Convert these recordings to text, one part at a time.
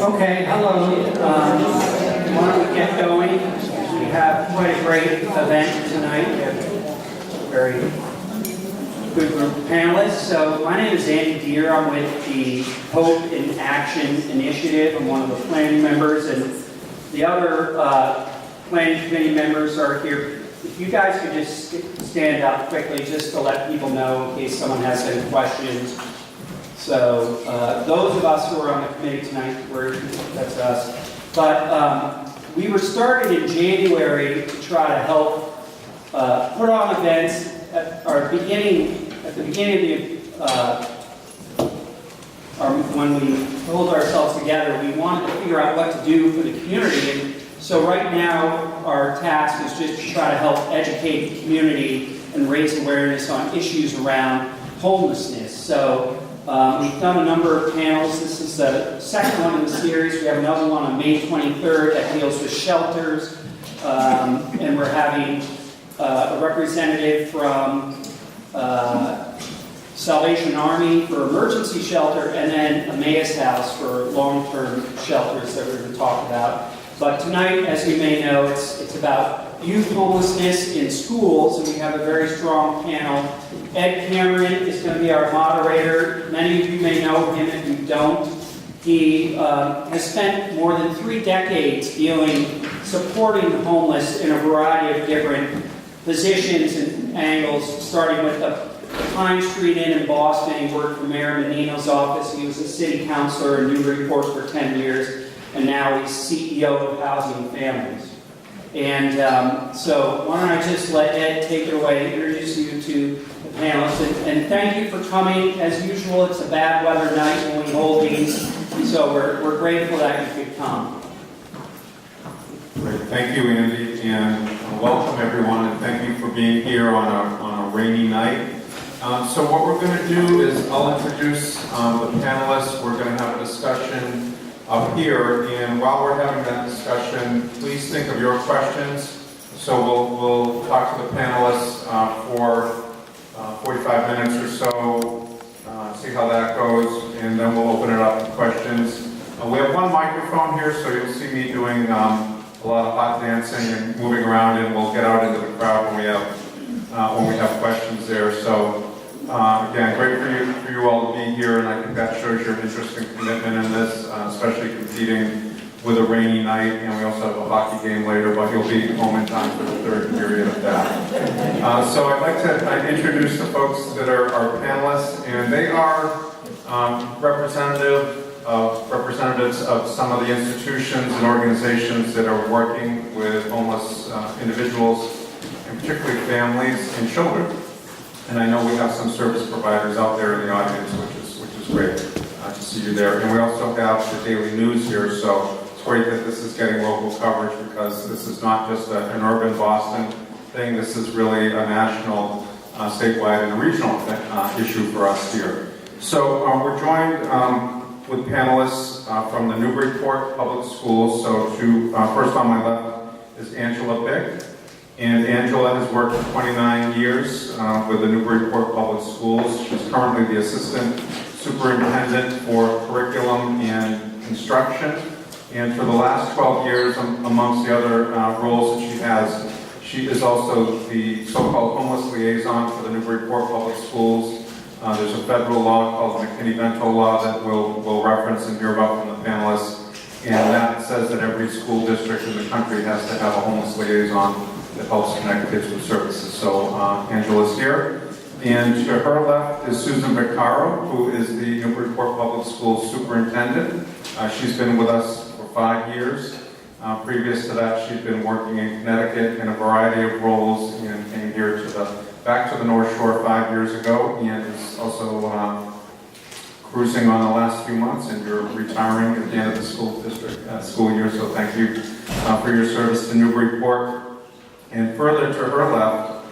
Okay, hello. Why don't we get going? We have quite a great event tonight. We have a very good group of panelists. So my name is Andy Deere. I'm with the Hope in Action Initiative. I'm one of the planning members, and the other planning committee members are here. If you guys could just stand up quickly just to let people know in case someone has any questions. So those of us who are on the committee tonight, that's us. But we were started in January to try to help put on events at the beginning of when we pulled ourselves together. We wanted to figure out what to do for the community. And so right now, our task is just to try to help educate the community and raise awareness on issues around homelessness. So we've done a number of panels. This is the second one in the series. We have another one on May 23rd that deals with shelters. And we're having a representative from Salvation Army for emergency shelter, and then Emmaus House for long-term shelters that we're going to talk about. But tonight, as you may know, it's about youth homelessness in schools, and we have a very strong panel. Ed Cameron is going to be our moderator. Many of you may know him if you don't. He has spent more than 3 decades supporting the homeless in a variety of different positions and angles, starting with the Pine Street Inn in Boston. He worked for Mayor Menino's office. He was a city councilor in Newburyport for 10 years. And now he's CEO of Housing and Families. And so why don't I just let Ed take it away, introduce you to the panelists. And thank you for coming. As usual, it's a bad weather night when we hold these. So we're grateful that you could come. Great. Thank you, Andy, and welcome everyone, and thank you for being here on a rainy night. So what we're going to do is I'll introduce the panelists. We're going to have a discussion up here, and while we're having that discussion, please think of your questions. So we'll talk to the panelists for 45 minutes or so, see how that goes, and then we'll open it up to questions. We have one microphone here, so you'll see me doing a lot of hot dancing and moving around, and we'll get out into the crowd when we have questions there. So again, great for you all to be here, and I think that shows your interest and commitment in this, especially competing with a rainy night. And we also have a hockey game later, but you'll be home in time for the third period of that. So I'd like to introduce the folks that are our panelists, and they are representatives of some of the institutions and organizations that are working with homeless individuals, and particularly families and children. And I know we have some service providers out there in the audience, which is great to see you there. And we also have the Daily News here, so it's great that this is getting local coverage, because this is not just an urban Boston thing. This is really a national, statewide, and regional issue for us here. So we're joined with panelists from the Newburyport Public Schools. So first on my left is Angela Bick. And Angela has worked for 29 years with the Newburyport Public Schools. She's currently the Assistant Superintendent for Curriculum and Construction. And for the last 12 years, amongst the other roles that she has, she is also the so-called homeless liaison for the Newburyport Public Schools. There's a federal law called the McKinney-Vento law that we'll reference and hear about from the panelists. And that says that every school district in the country has to have a homeless liaison that helps connect kids with services. So Angela's here. And to her left is Susan Vaccaro, who is the Newburyport Public Schools Superintendent. She's been with us for 5 years. Previous to that, she'd been working in Connecticut in a variety of roles, and came here back to the North Shore 5 years ago, and is also cruising on the last few months, and you're retiring at the end of the school year, so thank you for your service to Newburyport. And further to her left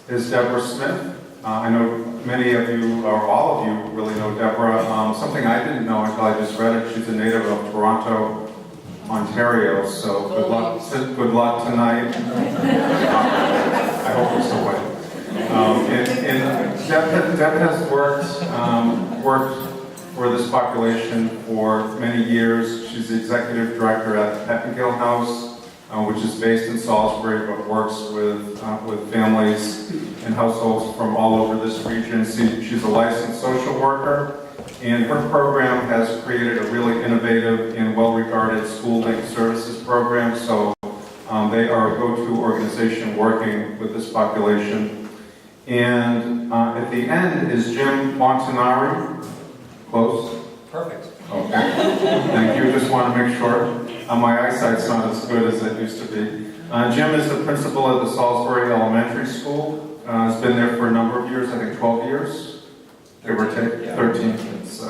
is Deborah Smith. I know many of you, or all of you, really know Deborah. Something I didn't know until I just read it. She's a native of Toronto, Ontario. So good luck tonight. I hope we're still waiting. And Deb has worked for this population for many years. she's the executive director at Pettingill House, which is based in Salisbury but works with families and households from all over this region. She's a licensed social worker, and her program has created a really innovative and well-regarded school-linked services program. So they are a go-to organization working with this population. And at the end is Jim Montanari. Close? Perfect. Okay. Thank you. Just want to make sure. My eyesight's not as good as it used to be. Jim is the principal at the Salisbury Elementary School. Has been there for a number of years, I think 12 years. They were 13. That's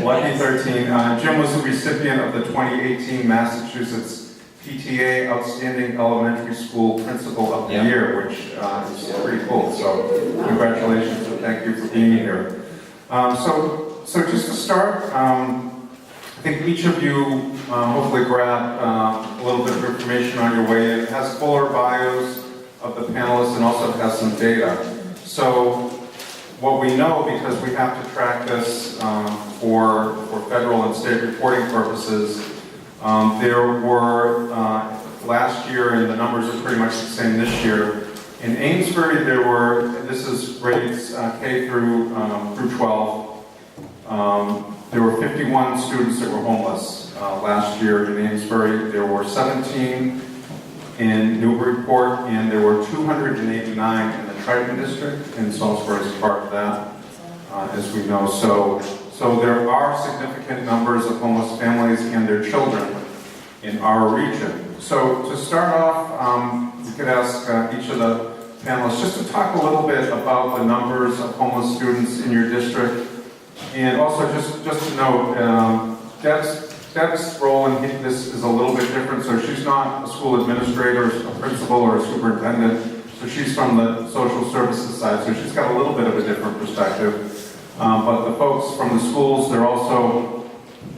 lucky 13. Jim was the recipient of the 2018 Massachusetts PTA Outstanding Elementary School Principal of the Year, which is pretty cool. So congratulations and thank you for being here. So just to start, I think each of you hopefully grabbed a little bit of information on your way. It has fuller bios of the panelists and also has some data. So what we know, because we have to track this for federal and state reporting purposes, there were, last year, and the numbers are pretty much the same this year, in Amesbury there were, this is grades K through 12, there were 51 students that were homeless last year in Amesbury. There were 17 in Newburyport, and there were 289 in the Triton district, and Salisbury is part of that, as we know. So there are significant numbers of homeless families and their children in our region. So to start off, we could ask each of the panelists just to talk a little bit about the numbers of homeless students in your district. And also just to note, Deb's role in this is a little bit different. So she's not a school administrator, a principal, or a superintendent. So she's from the social services side. So she's got a little bit of a different perspective. But the folks from the schools, they're also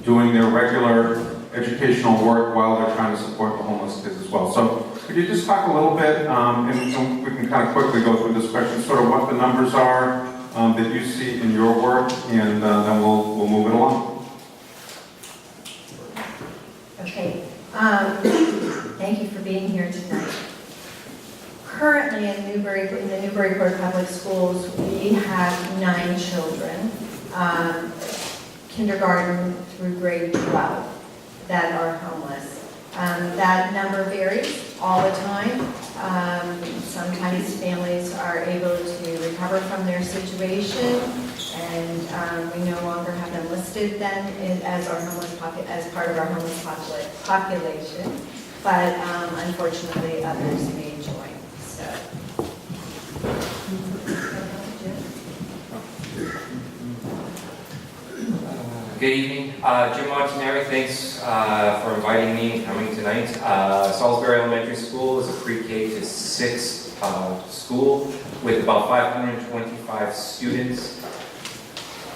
doing their regular educational work while they're trying to support the homeless kids as well. So could you just talk a little bit, and we can kind of quickly go through this question, sort of what the numbers are that you see in your work, and then we'll move it along. Okay. Thank you for being here tonight. Currently in the Newburyport Public Schools, we have 9 children, kindergarten through grade 12, that are homeless. That number varies all the time. Sometimes families are able to recover from their situation, and we no longer have them listed then as part of our homeless population. But unfortunately, others may join. Good evening. Jim Montanari, thanks for inviting me and coming tonight. Salisbury Elementary School is a pre-K to 6 school with about 525 students.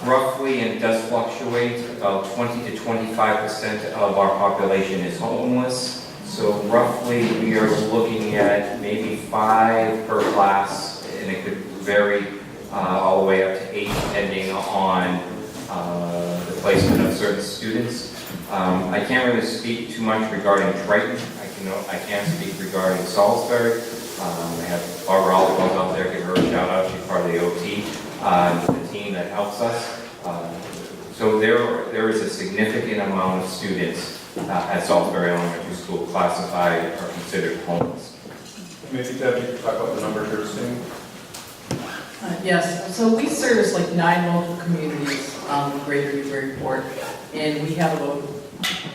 Roughly, and it does fluctuate, about 20 to 25% of our population is homeless. So roughly, we are looking at maybe 5 per class, and it could vary all the way up to 8, depending on the placement of certain students. I can't really speak too much regarding Triton. I can speak regarding Salisbury. I have Barbara Oliver out there, give her a shout out. She's part of the OT, the team that helps us. So there is a significant amount of students at Salisbury Elementary School classified or considered homeless. Maybe Deb, you could talk about the numbers you're seeing. Yes, so we service like 9 local communities on the greater Newburyport, and we have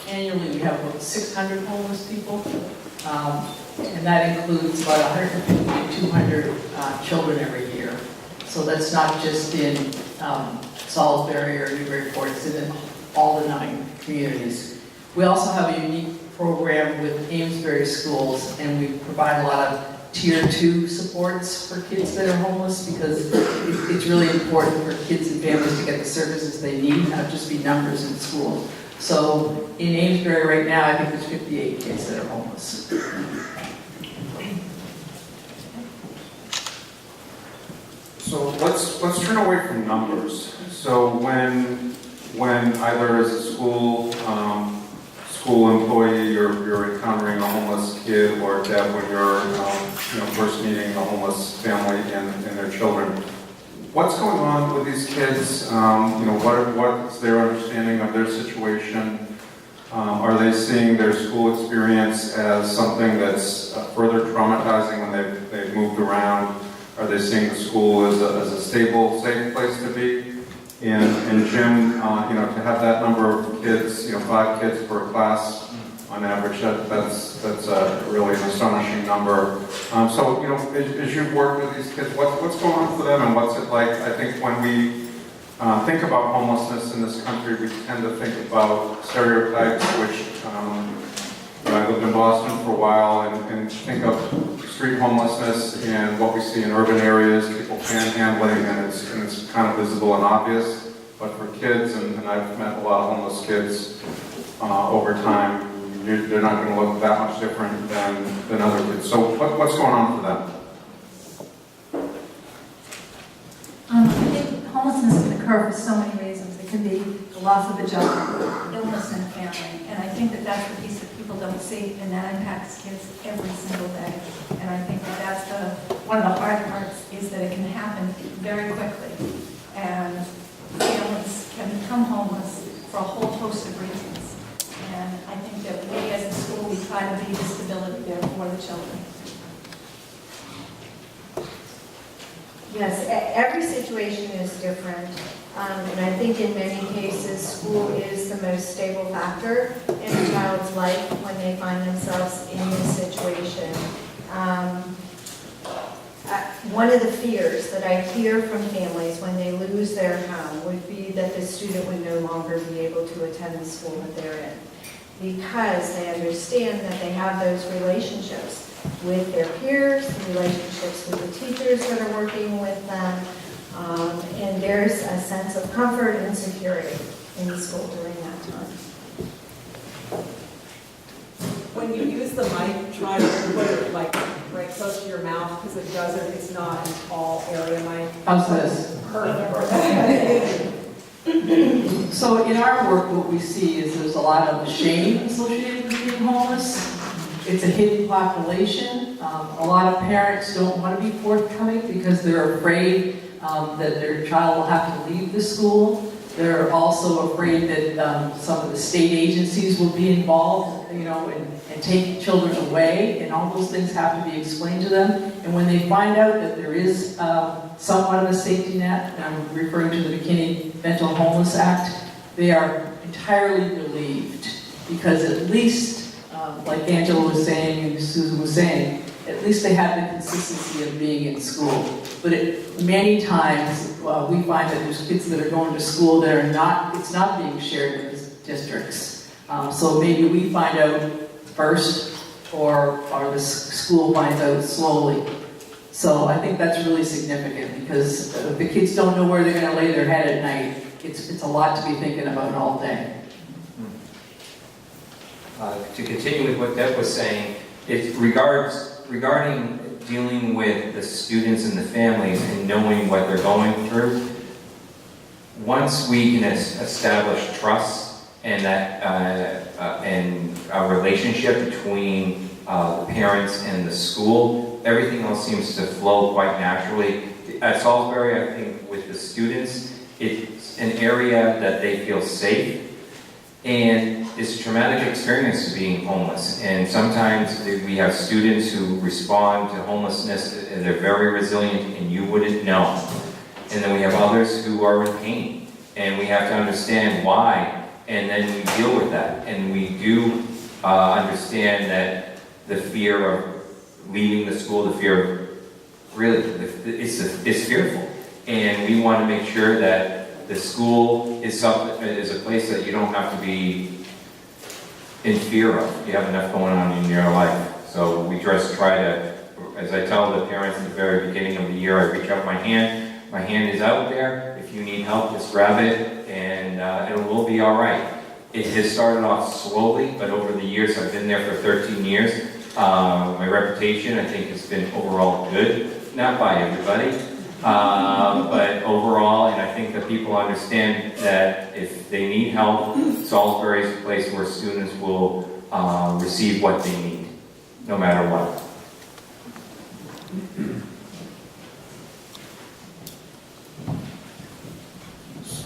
annually we have about 600 homeless people, and that includes about 150 to 200 children every year. So that's not just in Salisbury or Newburyport, it's in all the 9 communities. We also have a unique program with Amesbury schools, and we provide a lot of Tier 2 supports for kids that are homeless, because it's really important for kids and families to get the services they need, not just be numbers in school. So in Amesbury right now, I think there's 58 kids that are homeless. So let's turn away from numbers. So when when either as a school employee you're encountering a homeless kid, or Deb, when you're first meeting a homeless family and their children, what's going on with these kids? What's their understanding of their situation? Are they seeing their school experience as something that's further traumatizing when they've moved around? Are they seeing the school as a stable, safe place to be? And Jim, to have that number of kids, 5 kids per class on average, that's really an astonishing number. So, as you've worked with these kids, what's going on for them, and what's it like? I think when we think about homelessness in this country, we tend to think about stereotypes, which I lived in Boston for a while, and think of street homelessness and what we see in urban areas, people panhandling, and it's kind of visible and obvious. But for kids, and I've met a lot of homeless kids over time, they're not going to look that much different than other kids. So what's going on for them? I think homelessness can occur for so many reasons. It can be the loss of a job, illness in a family, and I think that that's the piece that people don't see, and that impacts kids every single day. And I think that that's one of the hard parts, is that it can happen very quickly, and families can become homeless for a whole host of reasons. And I think that we as a school, we try to be the stability there for the children. Yes, every situation is different, and I think in many cases, school is the most stable factor in a child's life when they find themselves in this situation. One of the fears that I hear from families when they lose their home would be that the student would no longer be able to attend the school that they're in, because they understand that they have those relationships with their peers, the relationships with the teachers that are working with them, and there's a sense of comfort and security in the school during that time. When you use the mic, try to put it like right close to your mouth, because it's not an all area mic. How's this? Perfect. So in our work, what we see is there's a lot of shame associated with being homeless. It's a hidden population. A lot of parents don't want to be forthcoming because they're afraid that their child will have to leave the school. They're also afraid that some of the state agencies will be involved, and take children away, and all those things have to be explained to them. And when they find out that there is somewhat of a safety net, and I'm referring to the McKinney Mental Homeless Act, they are entirely relieved, because at least, like Angela was saying and Susan was saying, at least they have the consistency of being in school. But many times we find that there's kids that are going to school that it's not being shared with the districts. So maybe we find out first, or the school finds out slowly. So I think that's really significant, because if the kids don't know where they're going to lay their head at night, it's a lot to be thinking about all day. To continue with what Deb was saying, it's regarding dealing with the students and the families and knowing what they're going through. Once we can establish trust and that and a relationship between the parents and the school, everything else seems to flow quite naturally. At Salisbury, I think with the students, it's an area that they feel safe. And it's a traumatic experience to being homeless. And sometimes we have students who respond to homelessness, and they're very resilient, and you wouldn't know. And then we have others who are in pain, and we have to understand why, and then we deal with that. And we do understand that the fear of leaving the school, the fear of really, it's fearful. And we want to make sure that the school is a place that you don't have to be in fear of. You have enough going on in your life. So we just try to, as I tell the parents at the very beginning of the year, I reach out my hand. My hand is out there. If you need help, just grab it, and it will be all right. It has started off slowly, but over the years, I've been there for 13 years. My reputation, I think, has been overall good. Not by everybody, But overall, and I think that people understand that if they need help, Salisbury is a place where students will receive what they need, no matter what.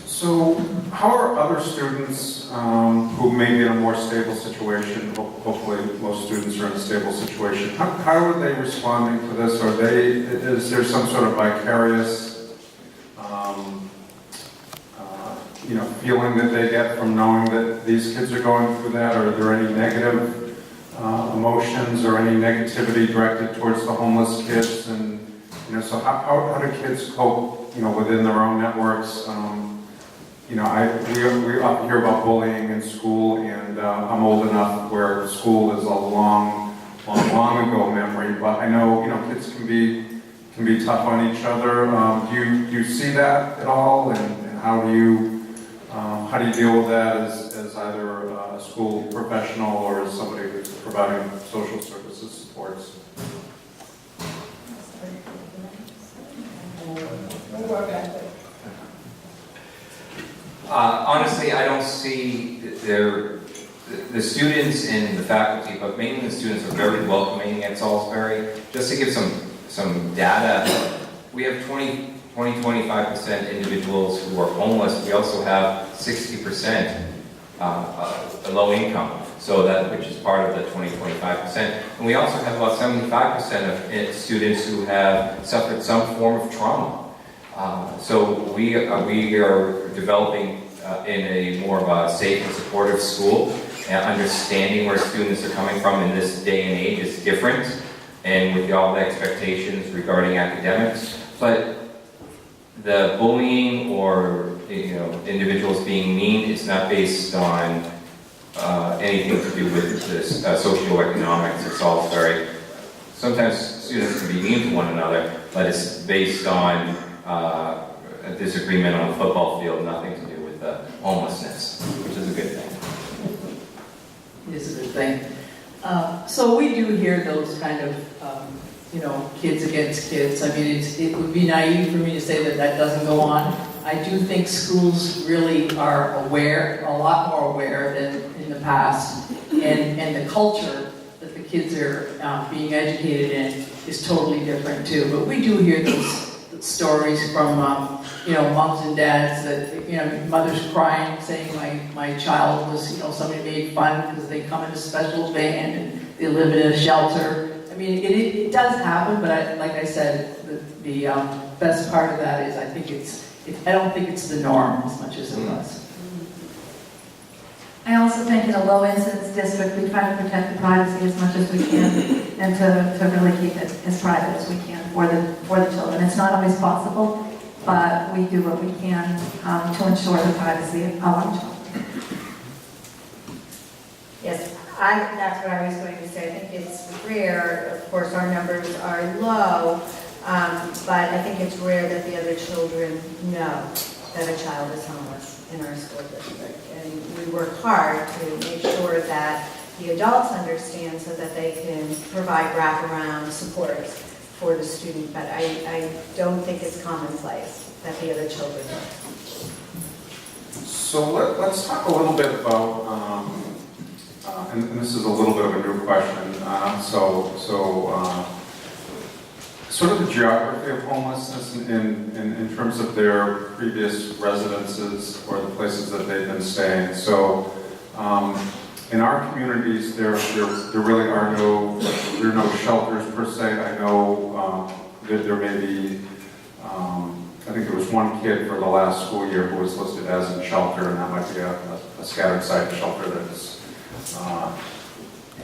So how are other students who may be in a more stable situation, hopefully most students are in a stable situation, how are they responding to this? Is there some sort of vicarious feeling that they get from knowing that these kids are going through that? Or are there any negative emotions or any negativity directed towards the homeless kids? And so how do kids cope within their own networks? We often hear about bullying in school, and I'm old enough where school is a long ago memory. But I know kids can be tough on each other. Do you see that at all? And how do you deal with that as either a school professional or as somebody who's providing social services supports? Honestly, I don't see the students and the faculty, but mainly the students are very welcoming at Salisbury. Just to give some data, we have 25% individuals who are homeless. We also have 60% low income, which is part of the 25%. And we also have about 75% of students who have suffered some form of trauma. So we are developing in a more of a safe and supportive school, and understanding where students are coming from in this day and age is different, and with all the expectations regarding academics. But the bullying or individuals being mean is not based on anything to do with this socioeconomics at Salisbury. Sometimes students can be mean to one another, but it's based on a disagreement on the football field, nothing to do with homelessness, which is a good thing. It is a good thing. So we do hear those kind of, kids against kids. I mean, it would be naive for me to say that doesn't go on. I do think schools really are aware, a lot more aware than in the past, and the culture that the kids are being educated in is totally different too. But we do hear those stories from moms and dads that mothers crying, saying my child was somebody made fun because they come in a special van and they live in a shelter. I mean, it does happen, but like I said, the best part of that is I don't think it's the norm as much as it was. I also think in a low incidence district, we try to protect the privacy as much as we can and to really keep it as private as we can for the children. It's not always possible, but we do what we can to ensure the privacy of our children. Yes, that's what I was going to say. I think it's rare, of course, our numbers are low, but I think it's rare that the other children know that a child is homeless in our school district. And we work hard to make sure that the adults understand so that they can provide wraparound support for the student. But I don't think it's commonplace that the other children know. So let's talk a little bit about, and this is a little bit of a new question, sort of the geography of homelessness in terms of their previous residences or the places that they've been staying. So in our communities, there really are no shelters per se. I know that there may be, I think there was one kid for the last school year who was listed as in shelter, and that might be a scattered site shelter that's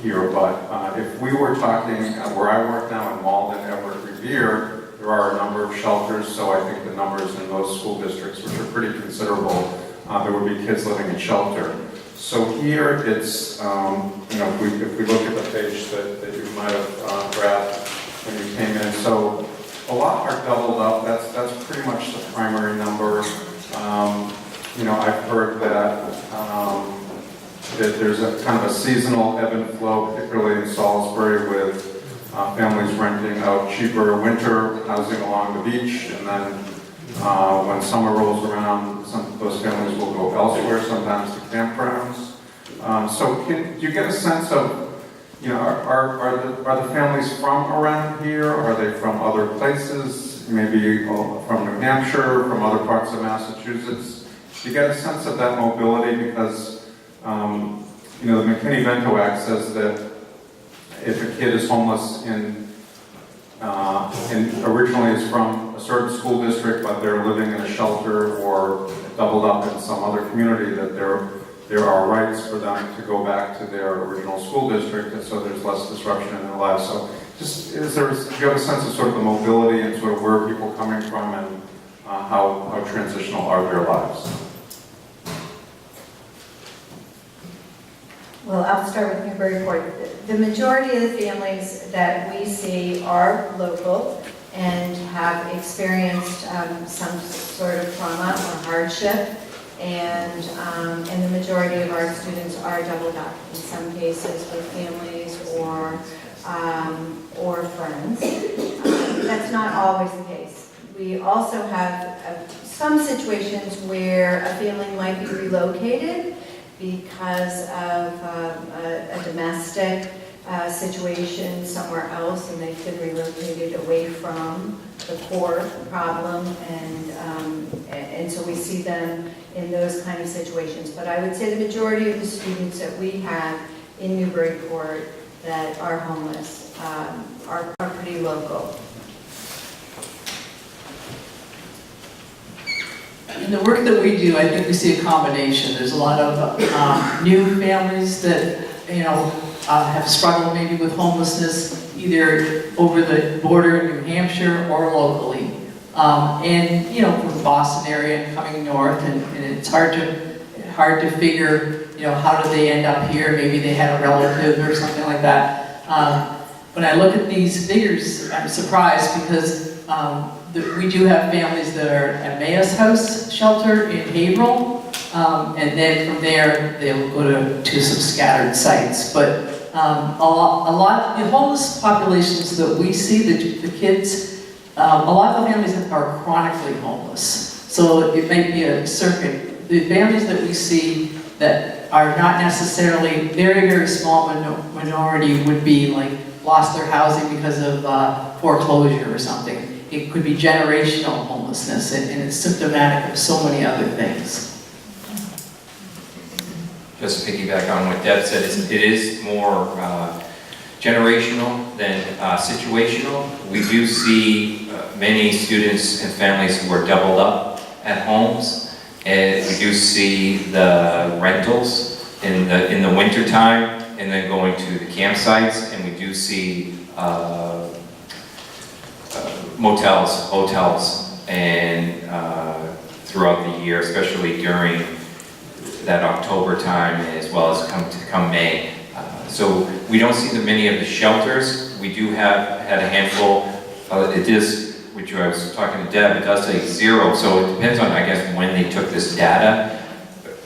here. But if we were talking where I work now in Malden, Everett, Revere, there are a number of shelters, so I think the numbers in those school districts, which are pretty considerable, there would be kids living in shelter. So here it's, if we look at the page that you might have grabbed when you came in, so a lot are doubled up. That's pretty much the primary number. I've heard that there's a kind of a seasonal ebb and flow, particularly in Salisbury, with families renting out cheaper winter housing along the beach, and then when summer rolls around, those families will go elsewhere, sometimes to campgrounds. So do you get a sense of, are the families from around here? Are they from other places? Maybe from New Hampshire, from other parts of Massachusetts? Do you get a sense of that mobility? Because, the McKinney-Vento Act says that if a kid is homeless and originally is from a certain school district, but they're living in a shelter or doubled up in some other community, that there are rights for them to go back to their original school district, and so there's less disruption in their lives. So just, do you have a sense of sort of the mobility and sort of where people are coming from and how transitional are their lives? Well, I'll start with Newburyport. The majority of the families that we see are local and have experienced some sort of trauma or hardship, and the majority of our students are doubled up, in some cases with families or friends. That's not always the case. We also have some situations where a family might be relocated because of a domestic situation somewhere else, and they've been relocated away from the core problem, and so we see them in those kind of situations. But I would say the majority of the students that we have in Newburyport that are homeless are pretty local. In the work that we do, I think we see a combination. There's a lot of new families that, have struggled maybe with homelessness, either over the border in New Hampshire or locally. From the Boston area and coming north, and it's hard to figure, how did they end up here? Maybe they had a relative or something like that. When I look at these figures, I'm surprised because we do have families that are at Emmaus House shelter in Haverhill, and then from there they'll go to some scattered sites. But a lot, the homeless populations that we see, the kids, a lot of the families are chronically homeless. So it might be a circuit. The families that we see that are not necessarily very, very small minority would be like lost their housing because of foreclosure or something. It could be generational homelessness, and it's symptomatic of so many other things. Just to piggyback on what Deb said, it is more generational than situational. We do see many students and families who are doubled up at homes, and we do see the rentals in the winter time, and then going to the campsites, and we do see motels, hotels, and throughout the year, especially during that October time, as well as come May. So we don't see many of the shelters. We do had a handful. It is, which I was talking to Deb, it does say 0, so it depends on, I guess, when they took this data.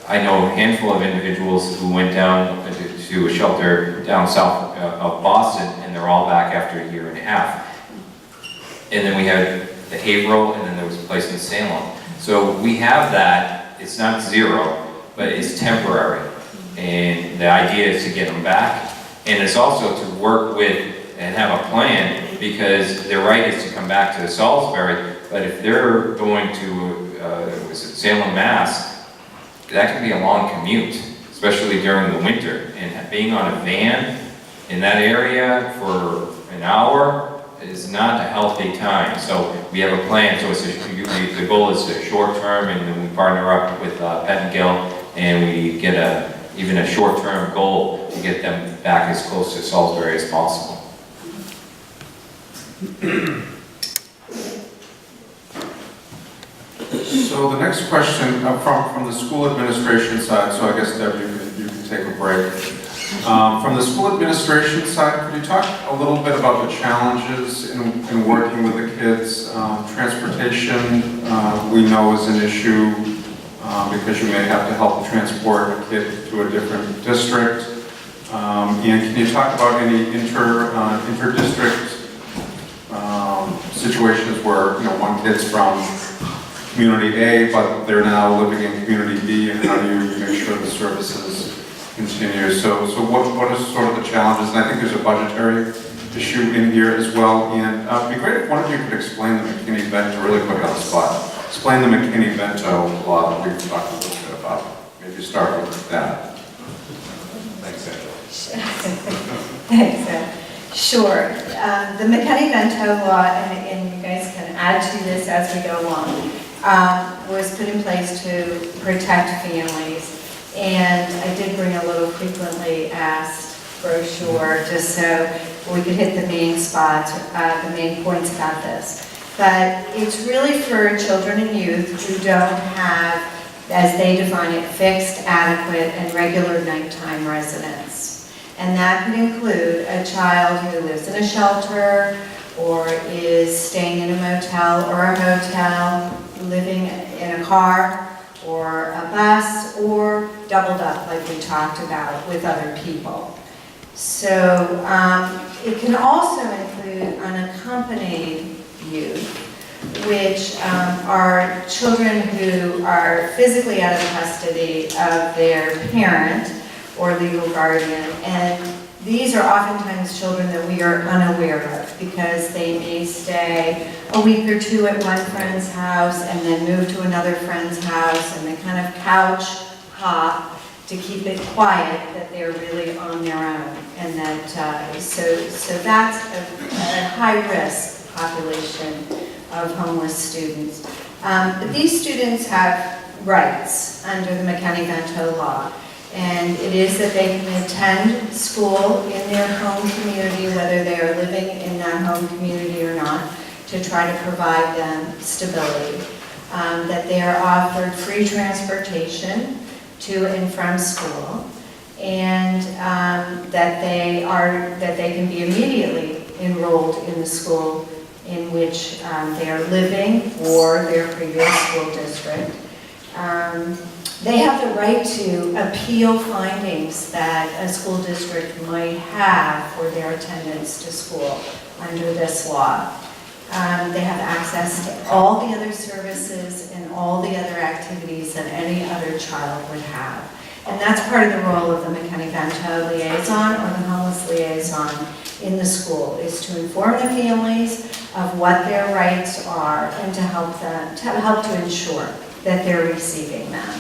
I know a handful of individuals who went down to a shelter down south of Boston, and they're all back after a year and a half. And then we had the Haverhill, and then there was a place in Salem. So we have that. It's not 0, but it's temporary. And the idea is to get them back. And it's also to work with and have a plan, because their right is to come back to Salisbury, but if they're going to Salem, Mass, that can be a long commute, especially during the winter. And being on a van in that area for an hour is not a healthy time. So we have a plan. So the goal is a short term, and then we partner up with Pet & Gill, and we get even a short-term goal to get them back as close to Salisbury as possible. So the next question from the school administration side, so I guess Deb, you can take a break. From the school administration side, could you talk a little bit about the challenges in working with the kids? Transportation, we know is an issue because you may have to help transport a kid to a different district. And can you talk about any inter-district situations where, one kid's from community A, but they're now living in community B, and how do you make sure the services continue? So what are sort of the challenges? And I think there's a budgetary issue in here as well. And it'd be great if one of you could explain the McKinney-Vento, really put it on the spot. Explain the McKinney-Vento law that we've talked a little bit about. Maybe start with that. Thanks, Angela. Thanks, Ed. Sure. The McKinney-Vento law, and you guys can add to this as we go along, was put in place to protect families. And I did bring a little frequently asked brochure just so we could hit the main spots, the main points about this. But it's really for children and youth who don't have, as they define it, fixed, adequate, and regular nighttime residence. And that could include a child who lives in a shelter, or is staying in a motel or a hotel, living in a car or a bus, or doubled up like we talked about with other people. So it can also include unaccompanied youth, which are children who are physically out of the custody of their parent or legal guardian. And these are oftentimes children that we are unaware of because they may stay a week or two at one friend's house and then move to another friend's house, and they kind of couch hop to keep it quiet that they're really on their own. And that, so that's a high-risk population of homeless students. But these students have rights under the McKinney-Vento law. And it is that they can attend school in their home community, whether they are living in that home community or not, to try to provide them stability. That they are offered free transportation to and from school, and that they can be immediately enrolled in the school in which they are living or their previous school district. They have the right to appeal findings that a school district might have for their attendance to school under this law. They have access to all the other services and all the other activities that any other child would have. And that's part of the role of the McKinney-Vento liaison or the homeless liaison in the school, is to inform the families of what their rights are and to help them, to help to ensure that they're receiving them.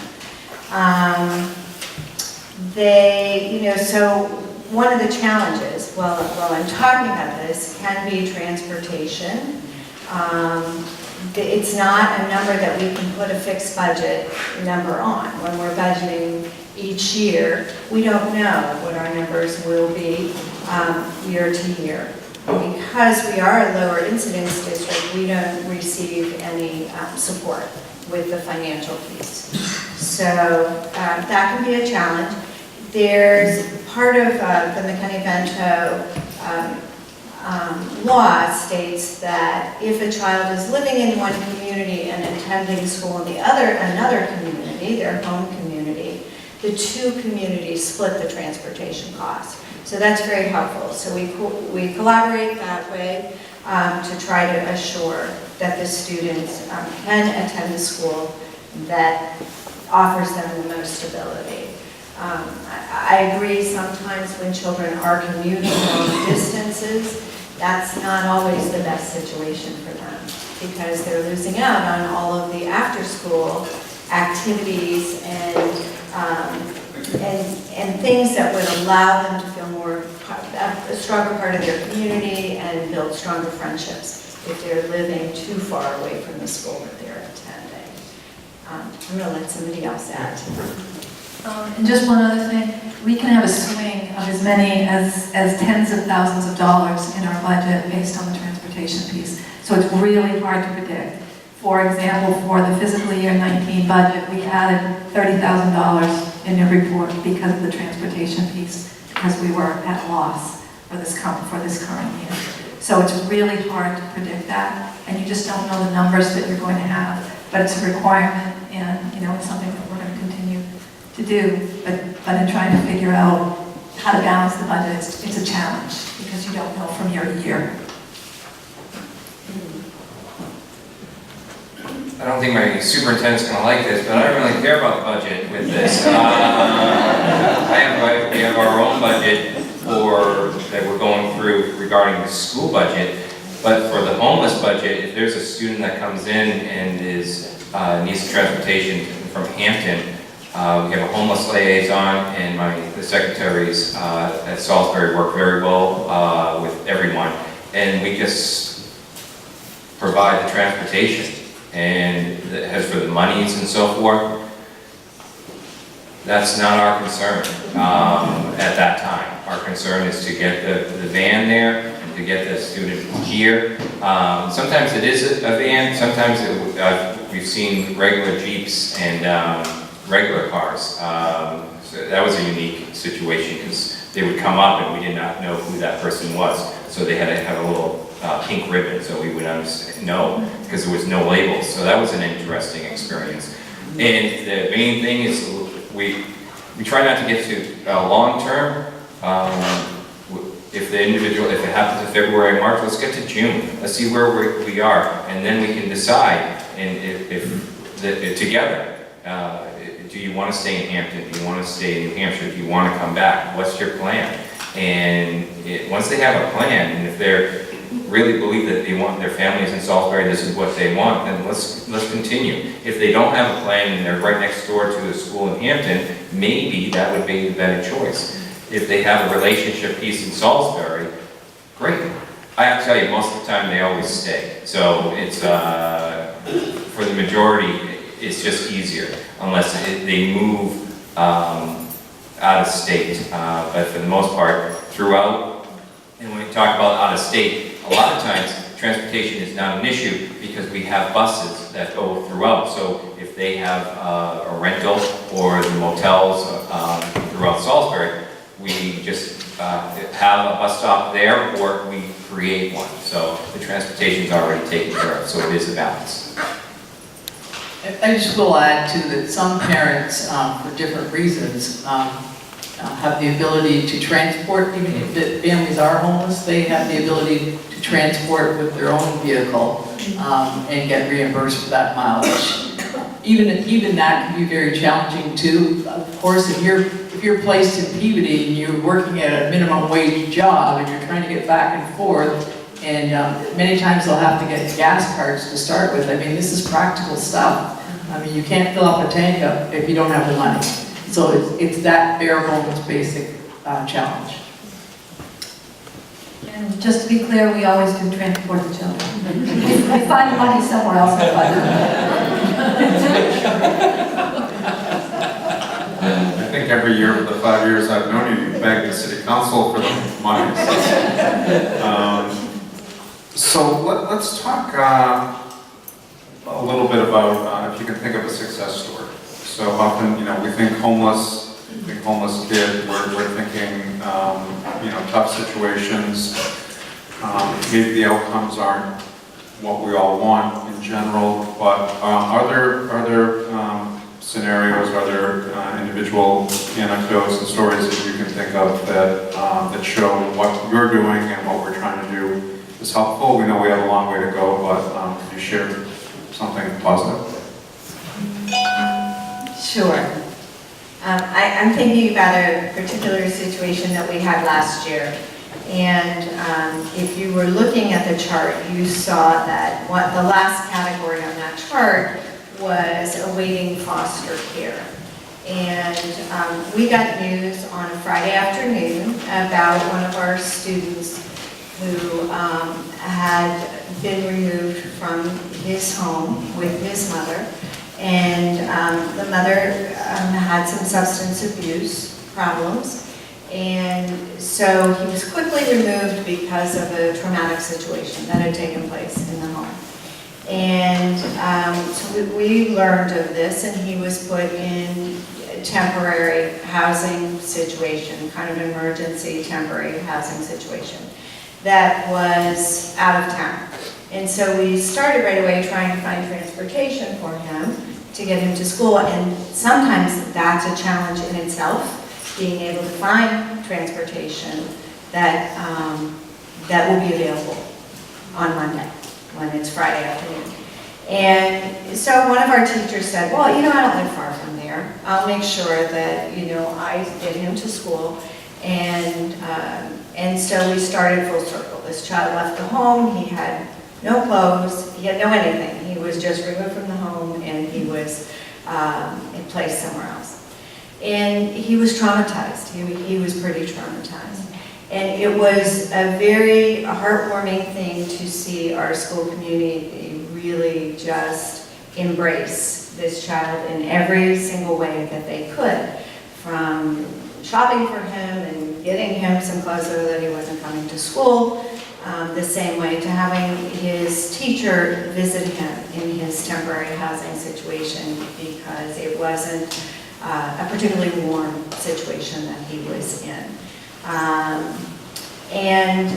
So one of the challenges, while I'm talking about this, can be transportation. It's not a number that we can put a fixed budget number on. When we're budgeting each year, we don't know what our numbers will be year to year. And because we are a lower incidence district, we don't receive any support with the financial piece. So that can be a challenge. There's part of the McKinney-Vento law states that if a child is living in one community and attending school in another community, their home community, the two communities split the transportation costs. So that's very helpful. So we collaborate that way to try to assure that the students can attend the school that offers them the most stability. I agree sometimes when children are commuting long distances, that's not always the best situation for them because they're losing out on all of the after-school activities and things that would allow them to feel more a stronger part of their community and build stronger friendships if they're living too far away from the school that they're attending. I'm going to let somebody else add to that. And just one other thing, we can have a swing of as many as tens of thousands of dollars in our budget based on the transportation piece. So it's really hard to predict. For example, for the fiscal year 19 budget, we added $30,000 in every report because of the transportation piece, because we were at loss for this current year. So it's really hard to predict that, and you just don't know the numbers that you're going to have, but it's a requirement, and it's something that we're going to continue to do, but in trying to figure out how to balance the budget, it's a challenge, because you don't know from year to year. I don't think my superintendent's gonna like this, but I don't really care about the budget with this. We have our own budget that we're going through regarding the school budget, but for the homeless budget, if there's a student that comes in and needs transportation from Hampton, we have a homeless liaison, and the secretaries at Salisbury work very well with everyone, and we just provide the transportation. And as for the monies and so forth, that's not our concern at that time. Our concern is to get the van there and to get the student here. Sometimes it is a van, sometimes we've seen regular Jeeps and regular cars. So that was a unique situation, because they would come up and we did not know who that person was. So they had to have a little pink ribbon so we would know, because there was no labels. So that was an interesting experience. And the main thing is we try not to get to long term. If it happens in February, March, let's get to June. Let's see where we are, and then we can decide. And if together, do you want to stay in Hampton? Do you want to stay in New Hampshire? Do you want to come back? What's your plan? And once they have a plan, and if they're really believe that they want their families in Salisbury, this is what they want, then let's continue. If they don't have a plan and they're right next door to a school in Hampton, maybe that would be the better choice. If they have a relationship piece in Salisbury, great. I have to tell you, most of the time they always stay. So it's, for the majority, it's just easier, unless they move out of state. But for the most part, throughout, and when we talk about out of state, a lot of times transportation is not an issue because we have buses that go throughout. So if they have a rental or the motels throughout Salisbury, we just have a bus stop there, or we create one. So the transportation is already taken care of, so it is a balance. I just will add too that some parents, for different reasons, have the ability to transport, even if the families are homeless, they have the ability to transport with their own vehicle and get reimbursed for that mileage. Even that can be very challenging too. Of course, if you're placed in Peabody and you're working at a minimum wage job and you're trying to get back and forth, and many times they'll have to get gas cards to start with. I mean, this is practical stuff. I mean, you can't fill up a tank up if you don't have the money. So it's that bare bones basic challenge. And just to be clear, we always do transport the children. We find money somewhere else in the budget. I think every year for the 5 years I've known you, you begged the city council for the money. So let's talk a little bit about if you can think of a success story. So often, we think homeless kid, we're thinking, tough situations. Maybe the outcomes aren't what we all want in general, but are there scenarios, are there individual anecdotes and stories that you can think of that show what you're doing and what we're trying to do is helpful? We know we have a long way to go, but can you share something positive? Sure. I'm thinking about a particular situation that we had last year. And if you were looking at the chart, you saw that the last category on that chart was awaiting foster care. And we got news on a Friday afternoon about one of our students who had been removed from his home with his mother. And the mother had some substance abuse problems. And so he was quickly removed because of a traumatic situation that had taken place in the home. And so we learned of this, and he was put in a temporary housing situation, kind of emergency temporary housing situation that was out of town. And so we started right away trying to find transportation for him to get him to school, and sometimes that's a challenge in itself. being able to find transportation that, that will be available on Monday, when it's Friday afternoon. And so one of our teachers said, well, you know, I don't live far from there. I'll make sure that, you know, I get him to school. And so we started full circle. This child left the home, he had no clothes, he had no anything. He was just removed from the home and he was placed somewhere else. And he was traumatized. He was pretty traumatized. And it was a very heartwarming thing to see our school community really just embrace this child in every single way that they could, from shopping for him and getting him some clothes so that he wasn't coming to school, the same way to having his teacher visit him in his temporary housing situation because it wasn't a particularly warm situation that he was in. And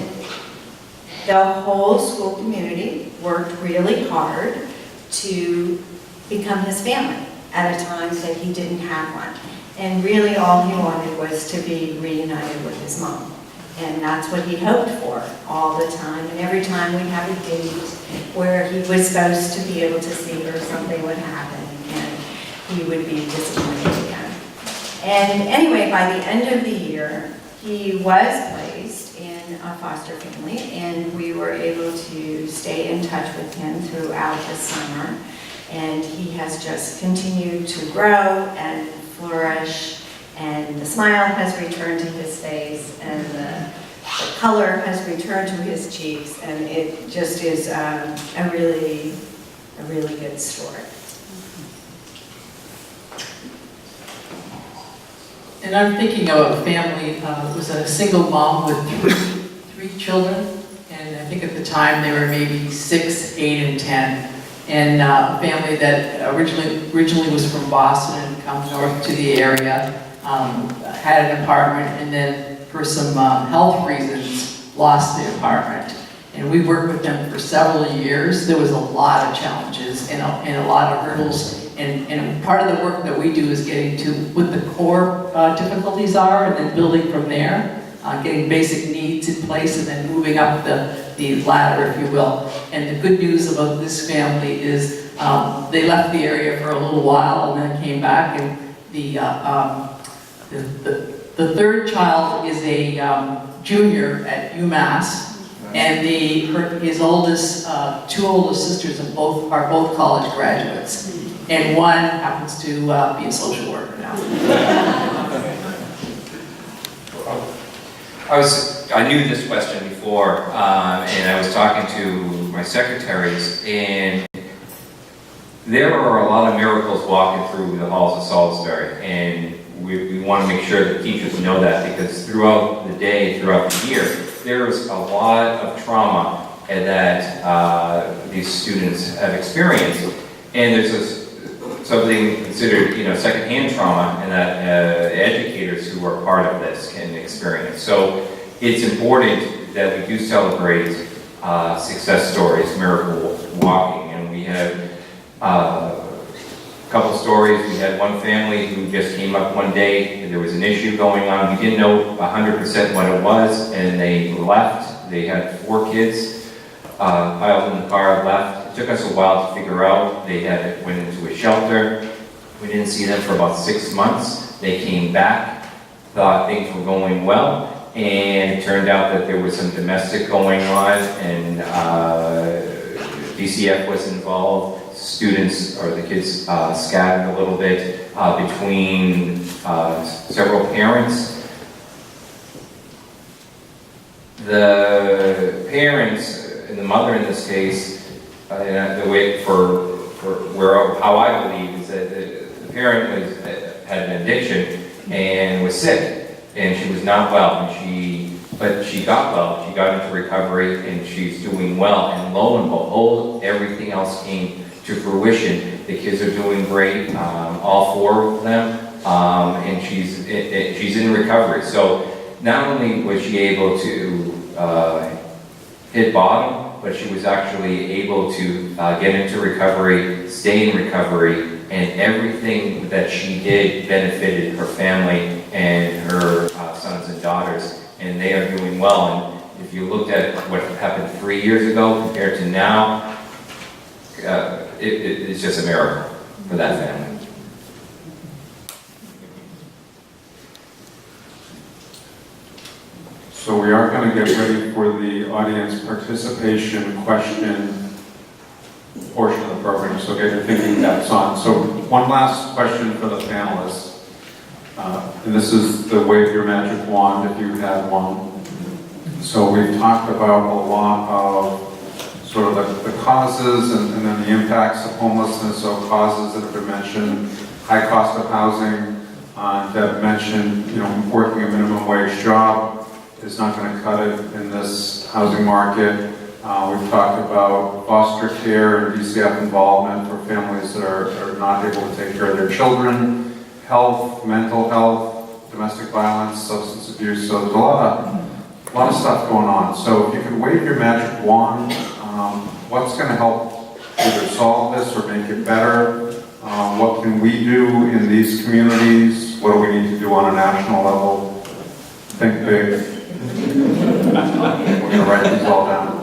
the whole school community worked really hard to become his family at a time that he didn't have one. And really all he wanted was to be reunited with his mom. And that's what he hoped for all the time. And every time we'd have a date where he was supposed to be able to see her, something would happen and he would be disappointed again. And anyway, by the end of the year, he was placed in a foster family, and we were able to stay in touch with him throughout the summer. And he has just continued to grow and flourish, and the smile has returned to his face, and the color has returned to his cheeks, and it just is a really good story. And I'm thinking of a family, it was a single mom with three children, and I think at the time they were maybe 6, 8, and 10. And a family that originally was from Boston and come north to the area, had an apartment, and then for some health reasons lost the apartment. And we worked with them for several years. There was a lot of challenges and a lot of hurdles. And part of the work that we do is getting to what the core difficulties are, and then building from there, getting basic needs in place, and then moving up the ladder, if you will. And the good news about this family is they left the area for a little while and then came back. And the third child is a junior at UMass, and his oldest, two oldest sisters are both college graduates. And one happens to be a social worker now. I knew this question before, and I was talking to my secretaries, and there are a lot of miracles walking through the halls of Salisbury, and we want to make sure that teachers know that, because throughout the day, throughout the year, there's a lot of trauma that these students have experienced, and there's something considered, secondhand trauma, and that educators who are part of this can experience. So it's important that we do celebrate success stories, miracle walking, and we have a couple stories. We had one family who just came up one day, and there was an issue going on. We didn't know 100% what it was, and they left. They had 4 kids piled in the car, left. It took us a while to figure out. They went into a shelter. We didn't see them for about 6 months. They came back, thought things were going well, and it turned out that there was some domestic going on, and DCF was involved. Students, or the kids, scattered a little bit between several parents. The parents, and the mother in this case, the way how I believe is that the parent had an addiction and was sick, and she was not well, but she got well. She got into recovery, and she's doing well. And lo and behold, everything else came to fruition. The kids are doing great, all 4 of them, and she's in recovery. So not only was she able to hit bottom, but she was actually able to get into recovery, stay in recovery, and everything that she did benefited her family and her sons and daughters, and they are doing well. And if you looked at what happened 3 years ago compared to now, it's just a miracle for that family. So we are going to get ready for the audience participation question portion of the program, so get your thinking caps on. So one last question for the panelists. And this is the wave your magic wand if you had one. So we've talked about a lot of sort of the causes and then the impacts of homelessness, so causes that have been mentioned, high cost of housing, Deb mentioned, working a minimum wage job is not going to cut it in this housing market. We've talked about foster care and DCF involvement for families that are not able to take care of their children, health, mental health, domestic violence, substance abuse. So there's a lot of stuff going on. So if you could wave your magic wand, what's going to help either solve this or make it better? What can we do in these communities? What do we need to do on a national level? Think big. We're going to write these all down.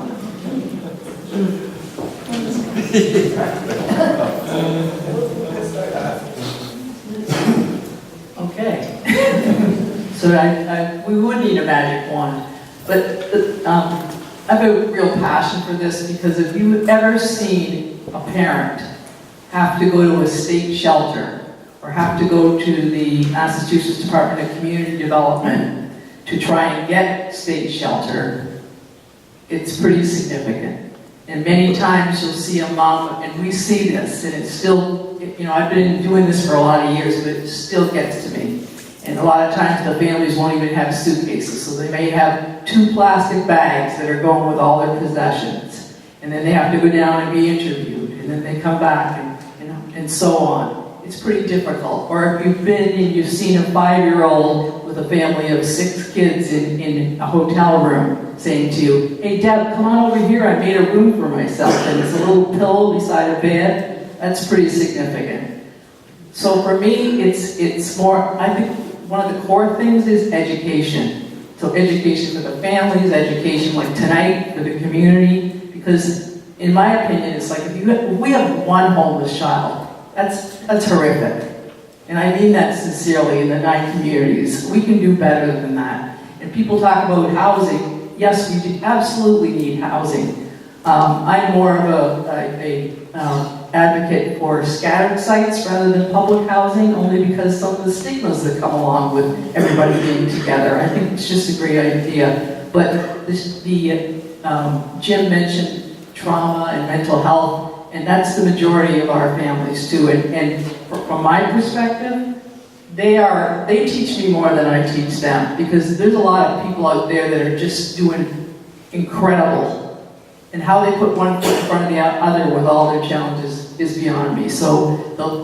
Okay. So we would need a magic wand, but I have a real passion for this, because if you've ever seen a parent have to go to a state shelter or have to go to the Massachusetts Department of Community Development to try and get state shelter, it's pretty significant. And many times you'll see a mom, and we see this, and it's still, I've been doing this for a lot of years, but it still gets to me. And a lot of times the families won't even have suitcases, so they may have 2 plastic bags that are going with all their possessions. And then they have to go down and be interviewed, and then they come back, and so on. It's pretty difficult. Or if you've been and you've seen a 5-year-old with a family of 6 kids in a hotel room saying to you, "Hey Deb, come on over here, I made a room for myself," and it's a little pillow beside a bed, that's pretty significant. So for me, it's more, I think one of the core things is education. So education for the families, education like tonight for the community, because in my opinion, it's like if we have one homeless child, that's horrific. And I mean that sincerely in the 9 communities. We can do better than that. And people talk about housing. Yes, we do absolutely need housing. I'm more of a advocate for scattered sites rather than public housing, only because some of the stigmas that come along with everybody being together. I think it's just a great idea. But Jim mentioned trauma and mental health. And that's the majority of our families too. And from my perspective, they teach me more than I teach them, because there's a lot of people out there that are just doing incredible. And how they put one foot in front of the other with all their challenges is beyond me. So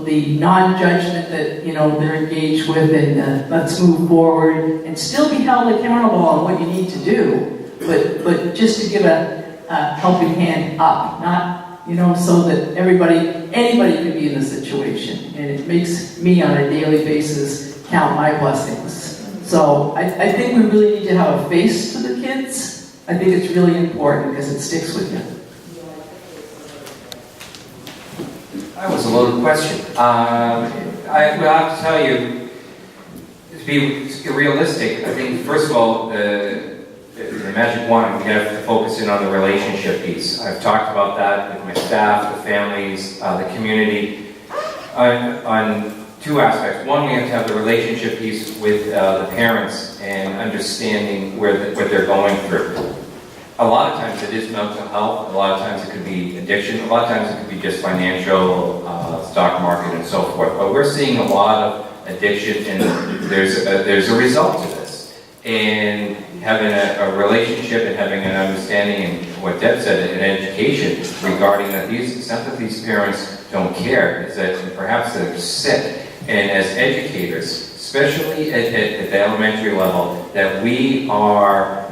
the non-judgment that they're engaged with, and let's move forward and still be held accountable on what you need to do, but just to give a helping hand up, not so that anybody could be in the situation. And it makes me on a daily basis count my blessings. So I think we really need to have a face to the kids. I think it's really important because it sticks with you. That was a loaded question. I will have to tell you, to be realistic, I think first of all, the magic wand, we have to focus in on the relationship piece. I've talked about that with my staff, the families, the community, on 2 aspects. One, we have to have the relationship piece with the parents and understanding what they're going through. A lot of times it is mental health, a lot of times it could be addiction, a lot of times it could be just financial, stock market and so forth. But we're seeing a lot of addiction, and there's a result to this. And having a relationship and having an understanding, and what Deb said, an education regarding that it's not that these parents don't care, is that perhaps they're sick. And as educators, especially at the elementary level, that we are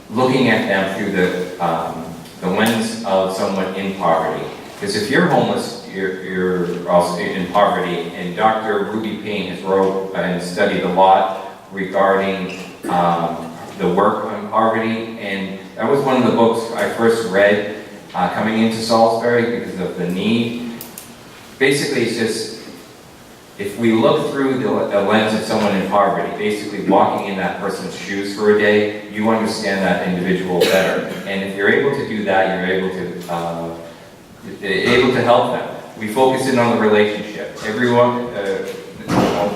looking at them through the lens of someone in poverty. Because if you're homeless, you're also in poverty. And Dr. Ruby Payne has wrote and studied a lot regarding the work on poverty, and that was one of the books I first read coming into Salisbury because of the need. Basically, it's just, if we look through the lens of someone in poverty, basically walking in that person's shoes for a day, you understand that individual better. And if you're able to do that, you're able to help them. We focus in on the relationship. Everyone,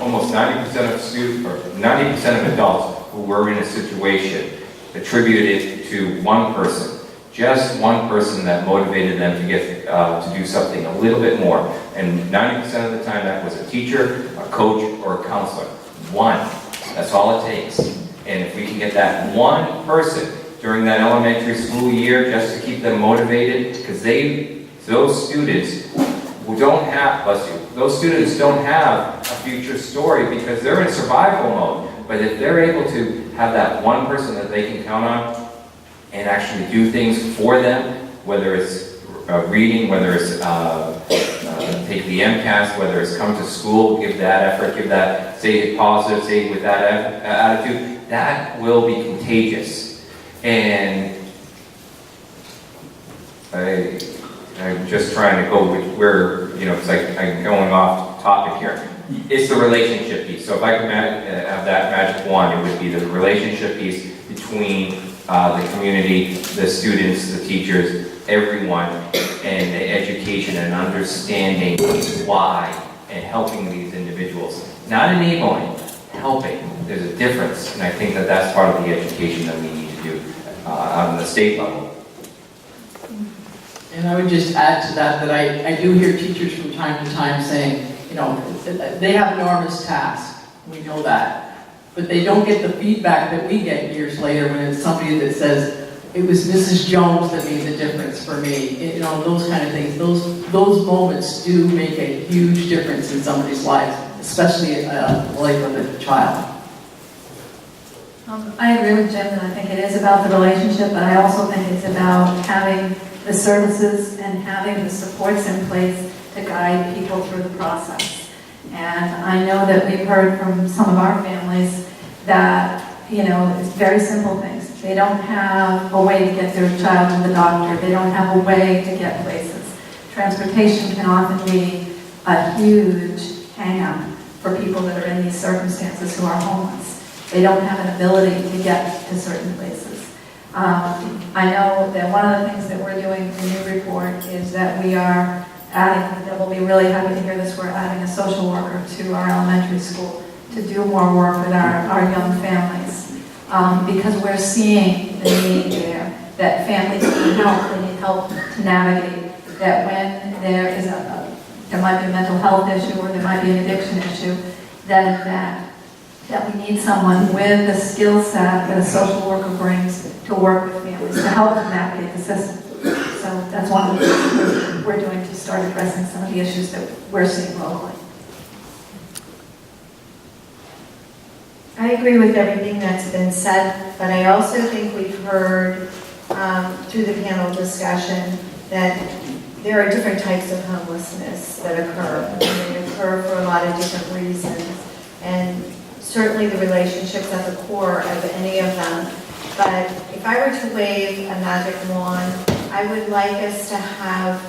almost 90% of students, or 90% of adults who were in a situation attributed it to one person. Just one person that motivated them to get to do something a little bit more. And 90% of the time that was a teacher, a coach, or a counselor. One. That's all it takes. And if we can get that one person during that elementary school year just to keep them motivated, because those students who don't have, bless you, those students don't have a future story because they're in survival mode. But if they're able to have that one person that they can count on and actually do things for them, whether it's reading, whether it's take the MCAS, whether it's come to school, give that effort, give that, stay positive, stay with that attitude, that will be contagious. And I'm just trying to go with where, it's like I'm going off topic here. It's the relationship piece. So if I could have that magic wand, it would be the relationship piece between the community, the students, the teachers, everyone, and the education and understanding why and helping these individuals. Not enabling, helping. There's a difference, and I think that that's part of the education that we need to do on the state level. And I would just add to that, that I do hear teachers from time to time saying, they have enormous tasks, we know that. But they don't get the feedback that we get years later when it's somebody that says, it was Mrs. Jones that made the difference for me. Those kind of things. Those moments do make a huge difference in somebody's life, especially the life of a child. I agree with Jim that I think it is about the relationship, but I also think it's about having the services and having the supports in place to guide people through the process. And I know that we've heard from some of our families that, it's very simple things. They don't have a way to get their child to the doctor. They don't have a way to get places. Transportation can often be a huge hang-up for people that are in these circumstances who are homeless. They don't have an ability to get to certain places. I know that one of the things that we're doing in the new report is that we are adding, that we'll be really happy to hear this, we're adding a social worker to our elementary school to do more work with our young families. Because we're seeing the need there, that families need help, they need help to navigate, that when there is there might be a mental health issue or there might be an addiction issue, that we need someone with the skill set that a social worker brings to work with families, to help them navigate the system. So that's one of the things we're doing to start addressing some of the issues that we're seeing locally. I agree with everything that's been said, but I also think we've heard through the panel discussion that there are different types of homelessness that occur. And they occur for a lot of different reasons. And certainly the relationships at the core of any of them. But if I were to wave a magic wand, I would like us to have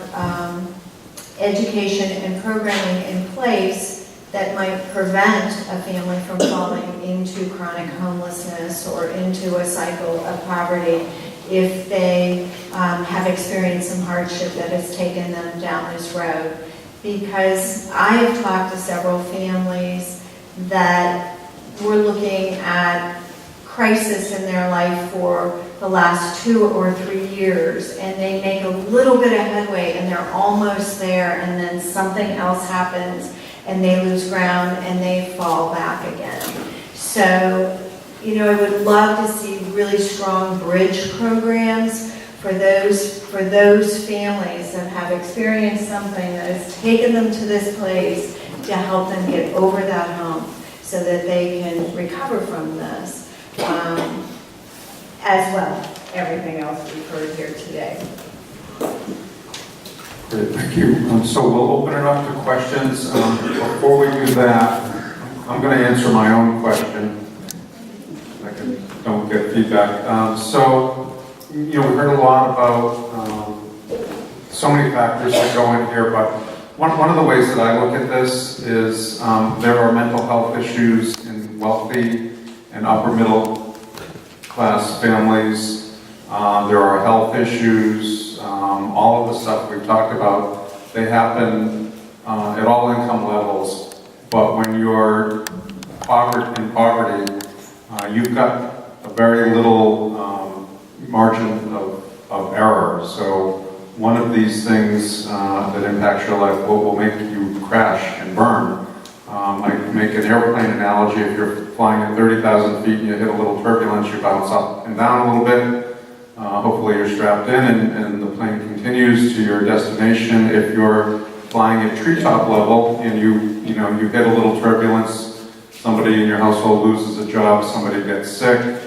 education and programming in place that might prevent a family from falling into chronic homelessness or into a cycle of poverty if they have experienced some hardship that has taken them down this road. Because I have talked to several families that were looking at crisis in their life for the last 2 or 3 years, and they make a little bit of headway and they're almost there, and then something else happens and they lose ground and they fall back again. So, I would love to see really strong bridge programs for those families that have experienced something that has taken them to this place to help them get over that hump so that they can recover from this. As well, everything else we've heard here today. Great, thank you. So we'll open it up to questions. Before we do that, I'm going to answer my own question. get feedback. So, we heard a lot about so many factors that go in here, but one of the ways that I look at this is there are mental health issues in wealthy and upper middle class families. There are health issues, all of the stuff we've talked about, they happen at all income levels, but when you're in poverty, you've got a very little margin of error. So one of these things that impacts your life will make you crash and burn. I make an airplane analogy. If you're flying at 30,000 feet and you hit a little turbulence, you bounce up and down a little bit. Hopefully you're strapped in and the plane continues to your destination. If you're flying at treetop level and you hit a little turbulence, somebody in your household loses a job, somebody gets sick,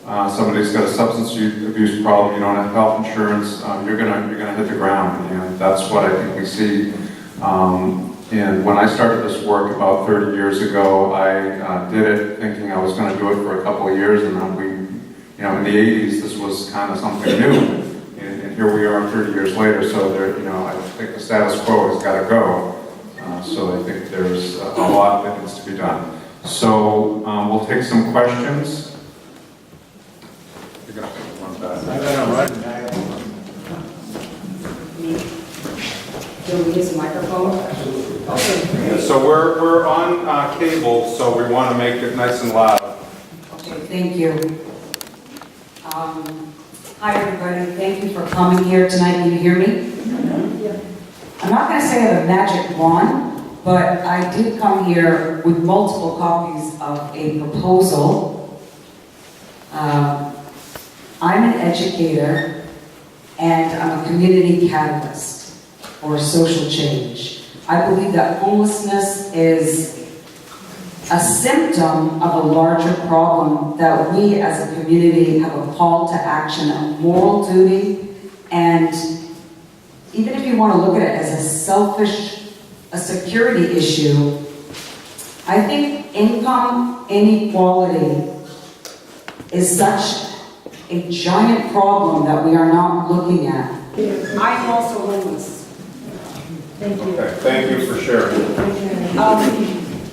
somebody's got a substance abuse problem, you don't have health insurance, you're gonna hit the ground, and that's what I think we see. And when I started this work about 30 years ago, I did it thinking I was going to do it for a couple of years, and then in the 80s, this was kind of something new, and here we are 30 years later. So I think the status quo has got to go. So I think there's a lot that needs to be done. So we'll take some questions. You're going to take one back. Do we use a microphone? Yeah, so we're on cable, so we want to make it nice and loud. Okay, thank you. Hi, everybody. Thank you for coming here tonight. Can you hear me? Yeah. I'm not going to say I have a magic wand, but I did come here with multiple copies of a proposal. I'm an educator, and I'm a community catalyst for social change. I believe that homelessness is a symptom of a larger problem, that we as a community have a call to action, a moral duty, and even if you want to look at it as a security issue, I think income inequality is such a giant problem that we are not looking at. I'm also homeless. Thank you. Okay, thank you for sharing.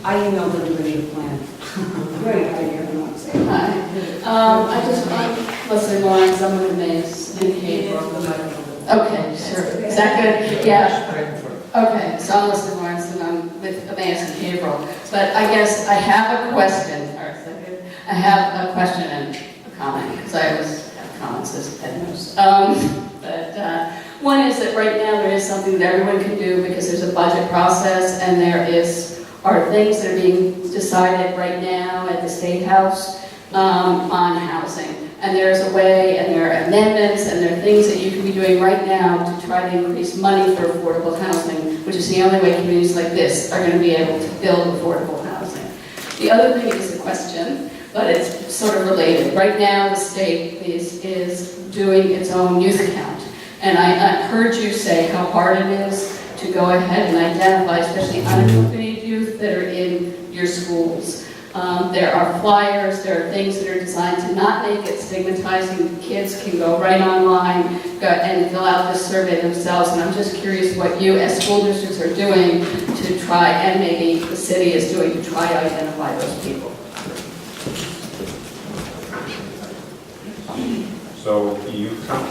I emailed everybody a plan. Great idea, I want to say. I'm Leslie Lawrence, I'm with Emmaus in Haverhill. Okay, sure. Is that good? Yeah. Okay, so I'm Leslie Lawrence and I'm with Emmaus in Haverhill. But I guess I have a question, or is that good? I have a question and a comment, because I always have comments as Ed knows. One is that right now there is something that everyone can do because there's a budget process, and there are things that are being decided right now at the State House on housing. And there's a way, and there are amendments, and there are things that you can be doing right now to try to increase money for affordable housing, which is the only way communities like this are going to be able to build affordable housing. The other thing is a question, but it's sort of related. Right now the state is doing its own youth account. And I heard you say how hard it is to go ahead and identify, especially unaccompanied youth that are in your schools. There are flyers, there are things that are designed to not make it stigmatizing. Kids can go right online and fill out this survey themselves. And I'm just curious what you as school districts are doing to try, and maybe the city is doing, to try to identify those people. So youth count?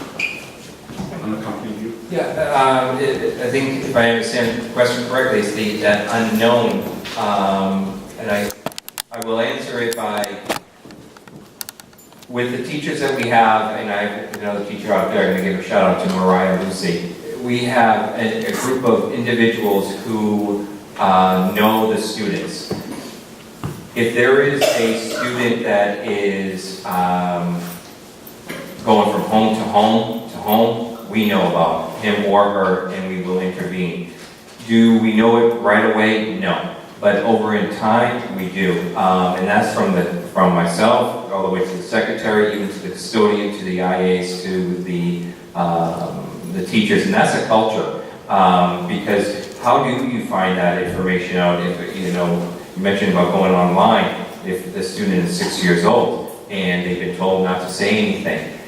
Unaccompanied youth? Yeah, I think if I understand the question correctly, it's that unknown, and I will answer it by, with the teachers that we have, and I have another teacher out there, I'm going to give a shout out to Mariah and Lucy. We have a group of individuals who know the students. If there is a student that is going from home to home to home, we know about him or her, and we will intervene. Do we know it right away? No. But over in time, we do. And that's from myself, all the way to the secretary, even to the custodian, to the IAs, to the teachers, and that's a culture. Because how do you find that information out? If you mentioned about going online, if the student is 6 years old, and they've been told not to say anything.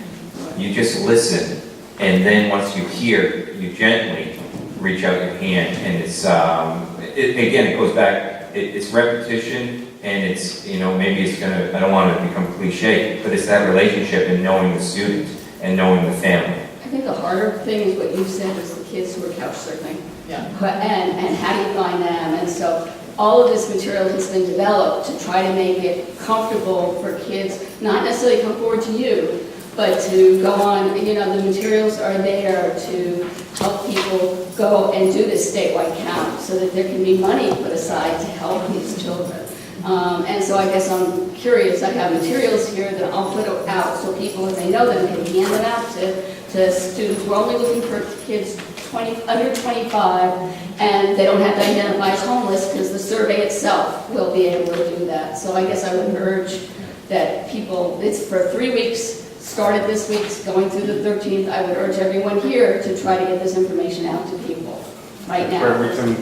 You just listen, and then once you hear, you gently reach out your hand, and it's, again, it goes back, it's repetition, and it's, maybe it's gonna, I don't want to become cliche, but it's that relationship and knowing the student and knowing the family. I think the harder thing is what you said was the kids who are couch surfing. Yeah. And how do you find them? And so all of this material has been developed to try to make it comfortable for kids, not necessarily come forward to you, but to go on, the materials are there to help people go and do this statewide count so that there can be money put aside to help these children. And so I guess I'm curious, I have materials here that I'll put out so people, if they know them, can hand them out to students. We're only looking for kids under 25, and they don't have to identify as homeless because the survey itself will be able to do that. So I guess I would urge that people, it's for 3 weeks, started this week, going through the 13th. I would urge everyone here to try to get this information out to people right now. Where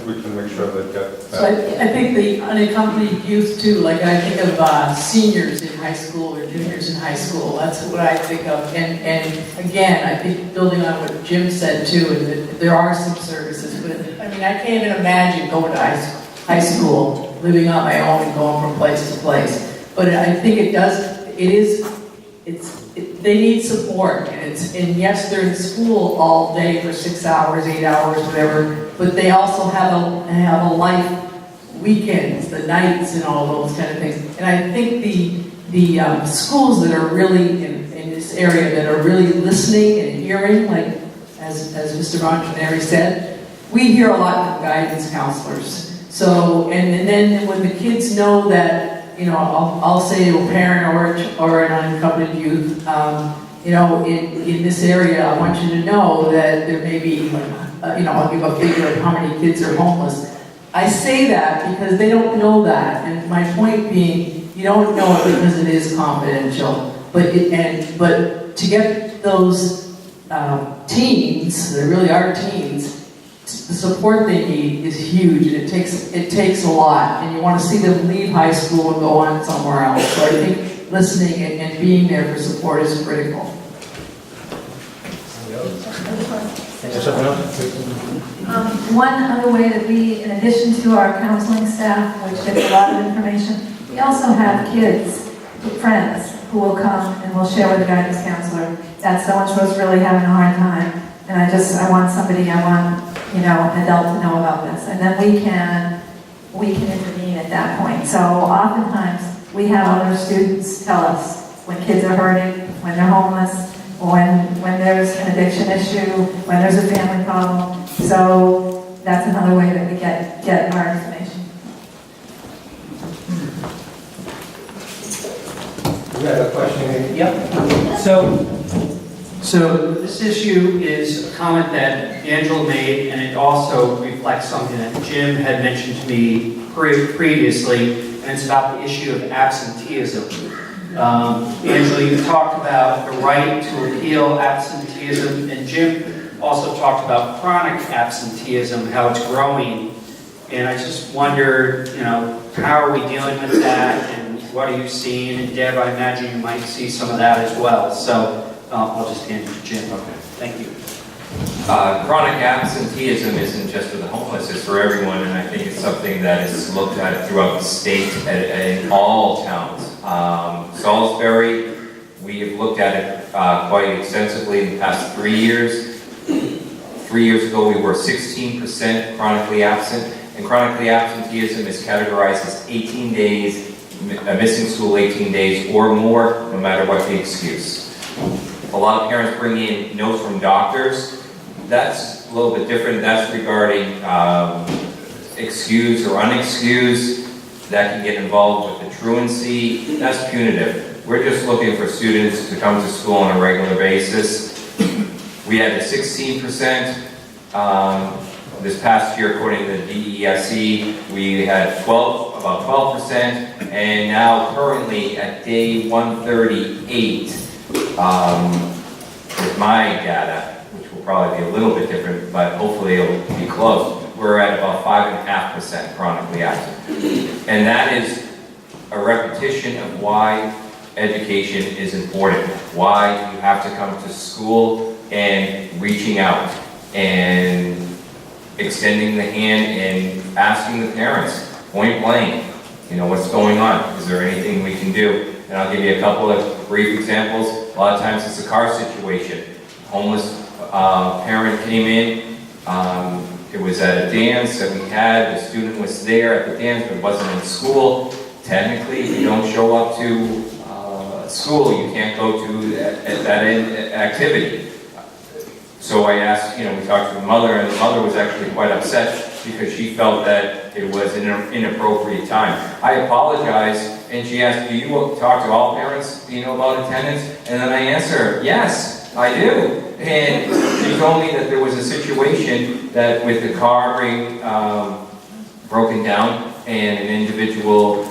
we can make sure they get So I think the unaccompanied youth too, like I think of seniors in high school or juniors in high school, that's what I think of. And again, I think building on what Jim said too, and that there are some services, but I mean, I can't even imagine going to high school, living on my own and going from place to place. But I think they need support, and yes, they're in school all day for 6 hours, 8 hours, whatever, but they also have a life, weekends, the nights, and all those kind of things. And I think the schools that are really in this area that are really listening and hearing, like as Mr. Montanari said, we hear a lot from guidance counselors. So, and then when the kids know that, I'll say to a parent or an unaccompanied youth, in this area, I want you to know that there may be, I'll give a figure of how many kids are homeless. I say that because they don't know that, and my point being, you don't know it because it is confidential. But to get those teens, there really are teens, the support they need is huge, and it takes a lot, and you want to see them leave high school and go on somewhere else. So I think listening and being there for support is critical. One other way that we, in addition to our counseling staff, which gets a lot of information, we also have kids, friends, who will come and will share with the guidance counselor that so-and-so's really having a hard time, and I want an adult to know about this, and then we can intervene at that point. So oftentimes we have other students tell us when kids are hurting, when they're homeless, or when there's an addiction issue, when there's a family problem. So that's another way that we get our information. We have a question. Yep. So this issue is a comment that Angela made, and it also reflects something that Jim had mentioned to me previously, and it's about the issue of absenteeism. Angela, you talked about the right to appeal absenteeism, and Jim also talked about chronic absenteeism, how it's growing. And I just wonder, how are we dealing with that, and what are you seeing? And Deb, I imagine you might see some of that as well. So I'll just hand it to Jim. Okay. Thank you. Chronic absenteeism isn't just for the homeless, it's for everyone, and I think it's something that is looked at throughout the state in all towns. Salisbury, we have looked at it quite extensively in the past 3 years. 3 years ago, we were 16% chronically absent, and chronically absenteeism is categorized as 18 days, missing school 18 days or more, no matter what the excuse. A lot of parents bring in notes from doctors. That's a little bit different. That's regarding excused or unexcused. That can get involved with the truancy. That's punitive. We're just looking for students to come to school on a regular basis. We had a 16%. This past year, according to the DESE, we had about 12%, and now currently at day 138, with my data, which will probably be a little bit different, but hopefully it'll be close, we're at about 5.5% chronically absent. And that is a repetition of why education is important. Why you have to come to school and reaching out and extending the hand and asking the parents, point blank, what's going on? Is there anything we can do? And I'll give you a couple of brief examples. A lot of times it's a car situation. Homeless parent came in. It was at a dance that we had. The student was there at the dance, but wasn't in school. Technically, if you don't show up to school, you can't go to that activity. So I asked, we talked to the mother, and the mother was actually quite upset because she felt that it was an inappropriate time. I apologized, and she asked, do you talk to all parents, about attendance? And then I answered, yes, I do. And she told me that there was a situation that with the car being broken down, and an individual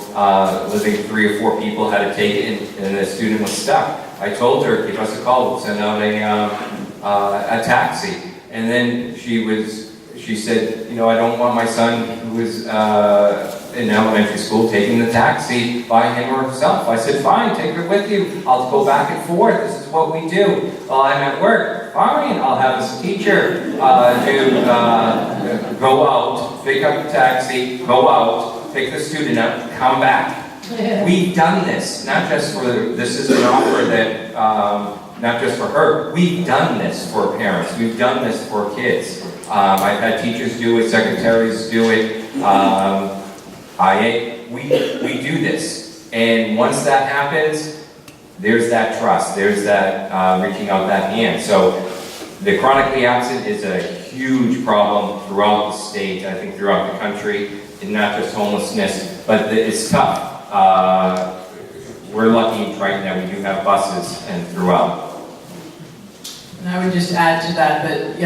living 3 or 4 people had to take it, and the student was stuck. I told her, give us a call, we'll send out a taxi. And then she said, I don't want my son who is in elementary school taking the taxi by him or herself. I said, fine, take her with you. I'll go back and forth. This is what we do. While I'm at work, fine, I'll have a teacher go out, pick up the taxi, go out, pick the student up, come back. We've done this, not just for, this is an offer that, not just for her, we've done this for parents, we've done this for kids. I've had teachers do it, secretaries do it, we do this. And once that happens, there's that trust, there's that reaching out that hand. So the chronically absent is a huge problem throughout the state, I think throughout the country, and not just homelessness, but it's tough. We're lucky right now we do have buses and throughout. And I would just add to that, but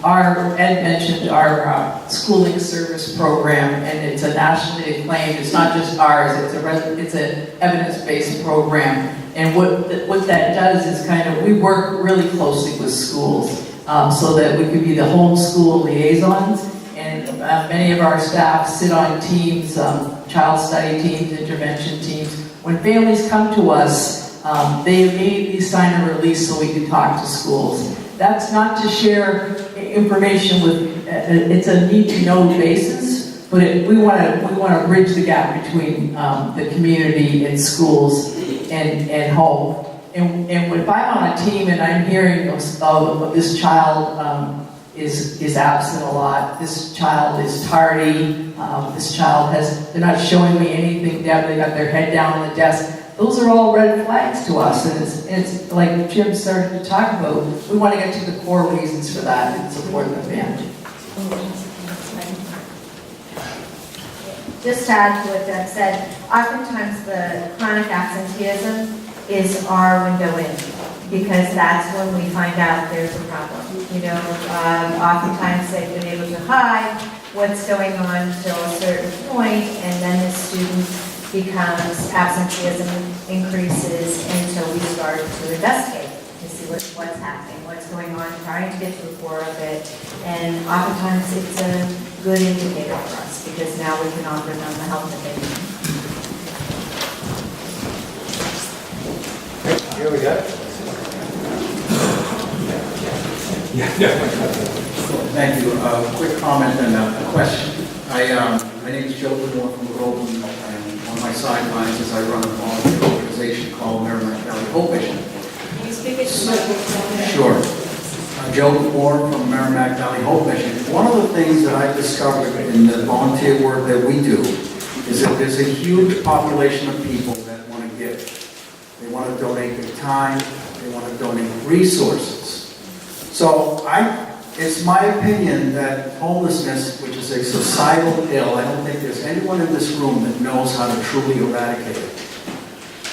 our Ed mentioned our schooling service program, and it's a nationally acclaimed. It's not just ours; it's an evidence-based program. And what that does is we work really closely with schools so that we could be the homeschool liaisons. And many of our staff sit on teams, child study teams, intervention teams. When families come to us, they immediately sign a release so we can talk to schools. That's not to share information with, it's a need-to-know basis, but we want to bridge the gap between the community and schools and home. And if I'm on a team and I'm hearing of this child is absent a lot, this child is tardy, this child they're not showing me anything, they got their head down on the desk, those are all red flags to us, and it's like Jim started to talk about, we want to get to the core reasons for that and support the family. Just to add to what Deb said, oftentimes the chronic absenteeism is our window in, because that's when we find out there's a problem. Oftentimes they've been able to hide what's going on till a certain point, and then the student becomes, absenteeism increases until we start to investigate to see what's happening, what's going on, trying to get to the core of it. And oftentimes it's a good indicator for us, because now we can offer them the help that they need. Here we go. Thank you. Quick comment and a question. My name is Joe Moore from Groveland, and on my sidelines is I run a volunteer organization called Merrimack Valley Hope Mission. Can you speak into the microphone? Sure. Joe Moore from Merrimack Valley Hope Mission. One of the things that I've discovered in the volunteer work that we do is that there's a huge population of people that want to give. They want to donate their time. They want to donate resources. So it's my opinion that homelessness, which is a societal ill, I don't think there's anyone in this room that knows how to truly eradicate it.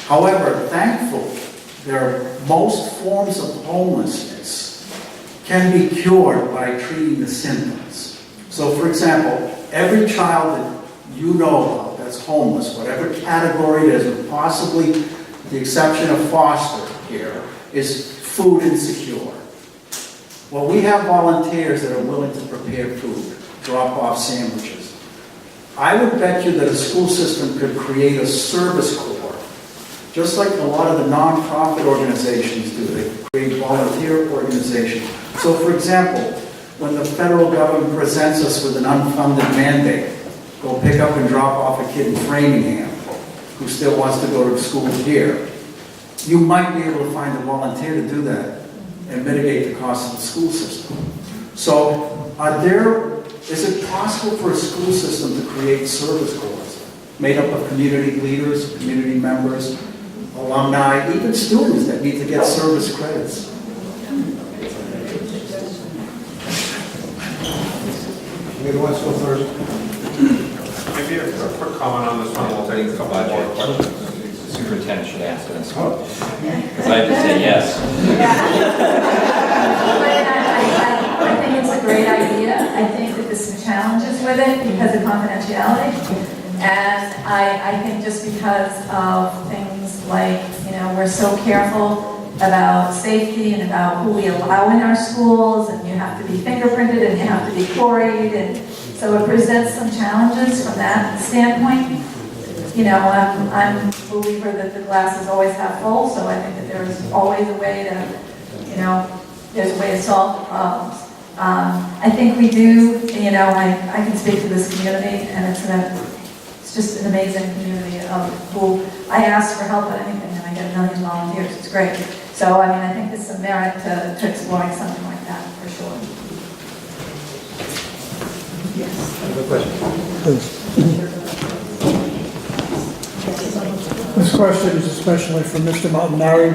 However, thankfully, most forms of homelessness can be cured by treating the symptoms. So, for example, every child that you know of that's homeless, whatever category it is, and possibly the exception of foster care, is food insecure. Well, we have volunteers that are willing to prepare food, drop off sandwiches. I would bet you that a school system could create a service corps just like a lot of the nonprofit organizations do. They create volunteer organizations. So for example, when the federal government presents us with an unfunded mandate, go pick up and drop off a kid in Framingham who still wants to go to school here, you might be able to find a volunteer to do that and mitigate the cost of the school system. So is it possible for a school system to create service corps made up of community leaders, community members, alumni, even students that need to get service credits? Maybe let's go first. Maybe a quick comment on this one, we'll take a couple more questions. The superintendent should answer this one. Because I have to say yes. I think it's a great idea. I think that there's some challenges with it because of confidentiality. And I think just because of things like, we're so careful about safety and about who we allow in our schools, and you have to be fingerprinted and you have to be quarried, and so it presents some challenges from that standpoint. I'm a believer that the glasses always half full, so I think that there's always a way to, there's a way to solve the problems. I think we do, I can speak to this community, and it's just an amazing community of who I ask for help at anything, and I get a million volunteers. It's great. So, I think there's some merit to exploring something like that, for sure. I have a question. This question is especially for Mr. Montanari.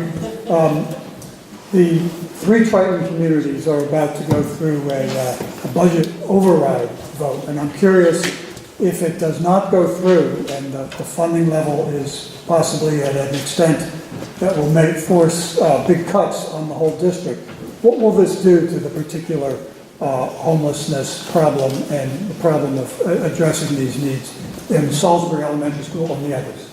The 3 Triton communities are about to go through a budget override vote, and I'm curious if it does not go through and the funding level is possibly at an extent that will force big cuts on the whole district, what will this do to the particular homelessness problem and the problem of addressing these needs in Salisbury Elementary School and the others?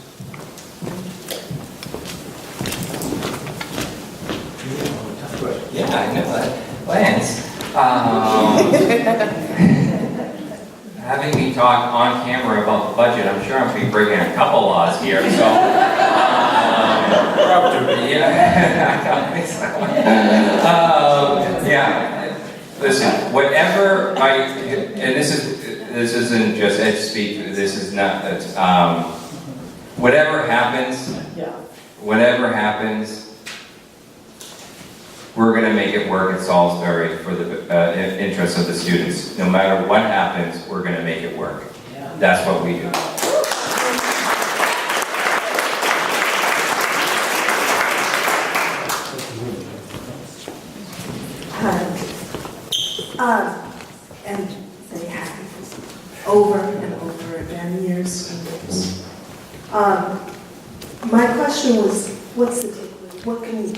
Yeah, I know that. Lance, having me talk on camera about the budget, I'm sure I'm going to be breaking a couple laws here, so. Yeah. Listen, whatever and this isn't just Ed speak, this is not, whatever happens, we're going to make it work at Salisbury for the interests of the students. No matter what happens, we're going to make it work. That's what we do. And they happen over and over again, years and years. My question was, what's the takeaway?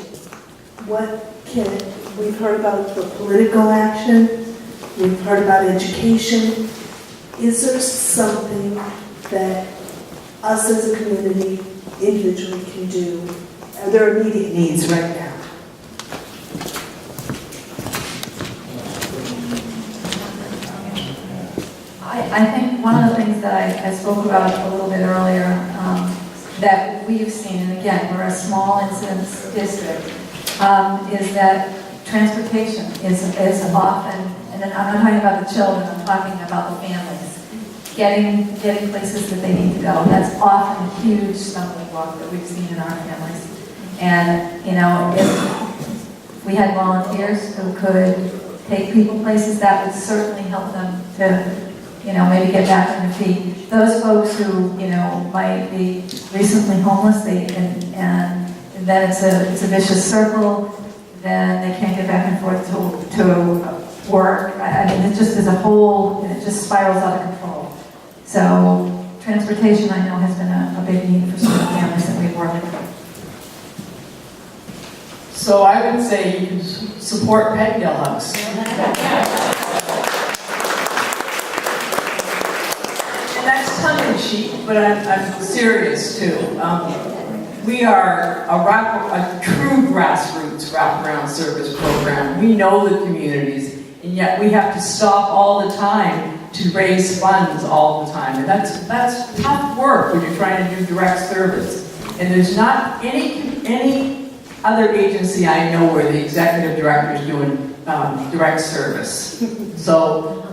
What can we do? We've heard about the political action, we've heard about education. Is there something that us as a community individually can do? Are there immediate needs right now? I think one of the things that I spoke about a little bit earlier that we've seen, and again, we're a small incidence district, is that transportation is often, and then I'm not talking about the children, I'm talking about the families, getting places that they need to go. That's often a huge stumbling block that we've seen in our families. And, if we had volunteers who could take people places, that would certainly help them to maybe get back on their feet. Those folks who, might be recently homeless, and then it's a vicious circle, then they can't get back and forth to work. I mean, it just is a whole, and it just spirals out of control. So transportation, I know, has been a big need for some families that we've worked with. So I would say you can support Pettingale House. And that's tongue-in-cheek, but I'm serious too. We are a true grassroots wraparound service program. We know the communities, and yet we have to stop all the time to raise funds all the time. And that's tough work when you're trying to do direct service. And there's not any other agency I know where the executive director is doing direct service. So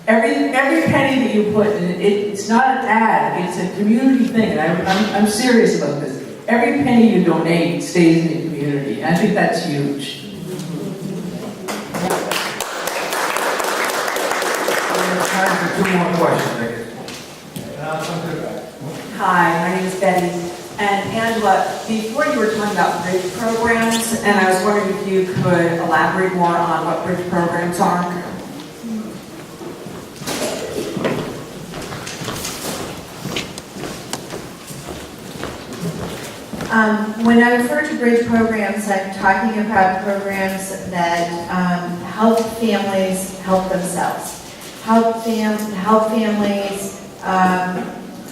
every penny that you put, and it's not an ad, it's a community thing, and I'm serious about this. Every penny you donate stays in the community, and I think that's huge. Time for 2 more questions, I guess. Hi, my name is Betty. And Angela, before you were talking about bridge programs, and I was wondering if you could elaborate more on what bridge programs are. When I refer to bridge programs, I'm talking about programs that help families help themselves. Help families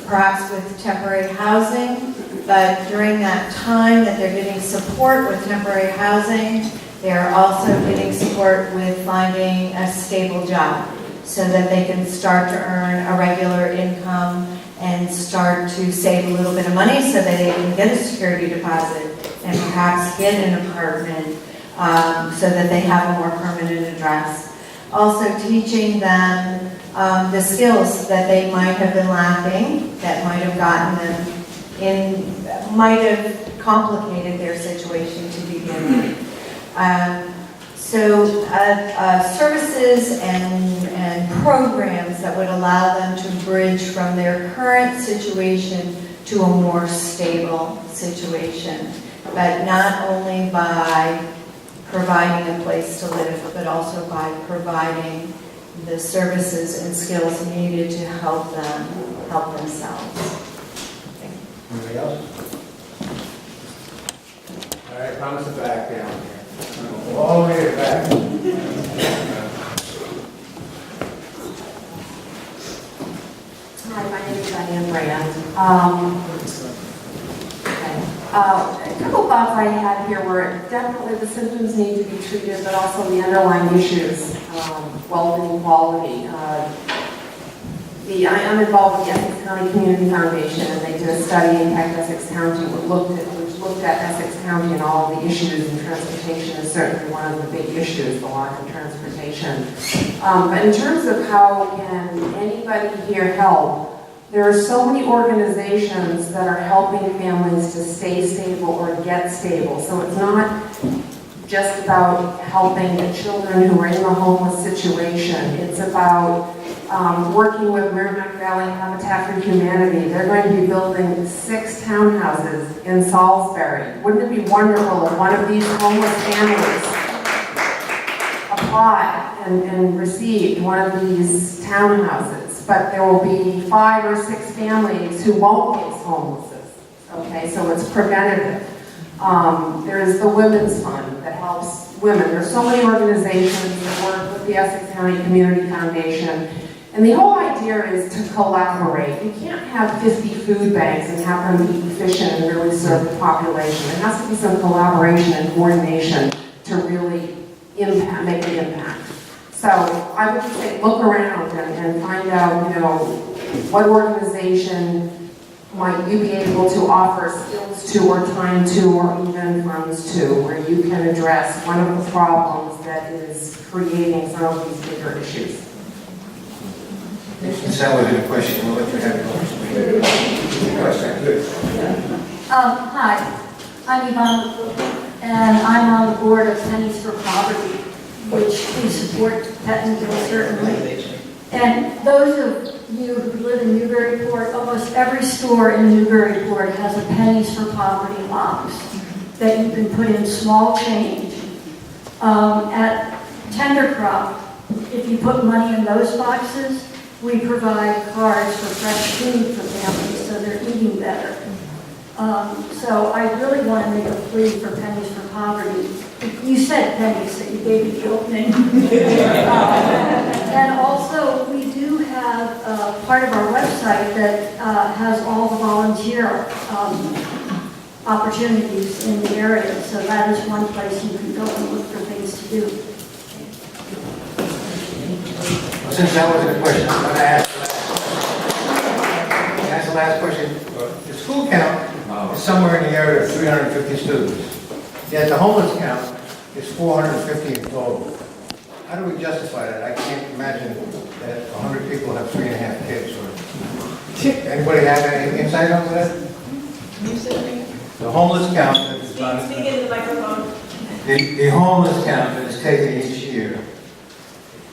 perhaps with temporary housing, but during that time that they're getting support with temporary housing, they're also getting support with finding a stable job so that they can start to earn a regular income and start to save a little bit of money so that they can get a security deposit and perhaps get an apartment so that they have a more permanent address. Also teaching them the skills that they might have been lacking, that might have gotten them might have complicated their situation to begin with. Services and programs that would allow them to bridge from their current situation to a more stable situation, but not only by providing a place to live, but also by providing the services and skills needed to help them help themselves. Anybody else? All right, promise to back down here. All the way to the back. Hi, my name is Diane Brand. A couple thoughts I had here were definitely the symptoms need to be treated, but also the underlying issues, wealth inequality. I'm involved with the Essex County Community Foundation, and they did a study in Essex County which looked at Essex County and all of the issues, and transportation is certainly one of the big issues, the lack of transportation. But in terms of how can anybody here help, there are so many organizations that are helping families to stay stable or get stable. So it's not just about helping the children who are in the homeless situation. It's about working with Merrimack Valley Habitat for Humanity. They're going to be building 6 townhouses in Salisbury. Wouldn't it be wonderful if one of these homeless families applied and received one of these townhouses? But there will be 5 or 6 families who won't face homelessness. Okay, so it's preventative. There's the Women's Fund that helps women. There's so many organizations that work with the Essex County Community Foundation. And the whole idea is to collaborate. You can't have 50 food banks and have them be efficient and really serve the population. There has to be some collaboration and coordination to really make an impact. So I would say look around and find out, what organization might you be able to offer skills to or time to or even funds to, where you can address one of the problems that is creating some of these bigger issues. Since that wasn't a question, we'll let you have your question. Good. Hi, I'm Yvonne, and I'm on the board of Pennies for Poverty, which we support technically, certainly. And those of you who live in Newburyport, almost every store in Newburyport has a Pennies for Poverty box that you can put in small change. At Tender Crop, if you put money in those boxes, we provide cards for fresh food for families so they're eating better. So I really want to make a plea for Pennies for Poverty. You said pennies that you gave me the opening. And also, we do have part of our website that has all the volunteer opportunities in the area. So that is one place you can go and look for things to do. Since that wasn't a question, I'm going to ask. That's the last question. The school count is somewhere in the area of 350 students. Yet the homeless count is 450 in total. How do we justify that? I can't imagine that 100 people have 3.5 kids. Anybody have any insight on that? The homeless count that is done. Speak into the microphone. The homeless count that is taken each year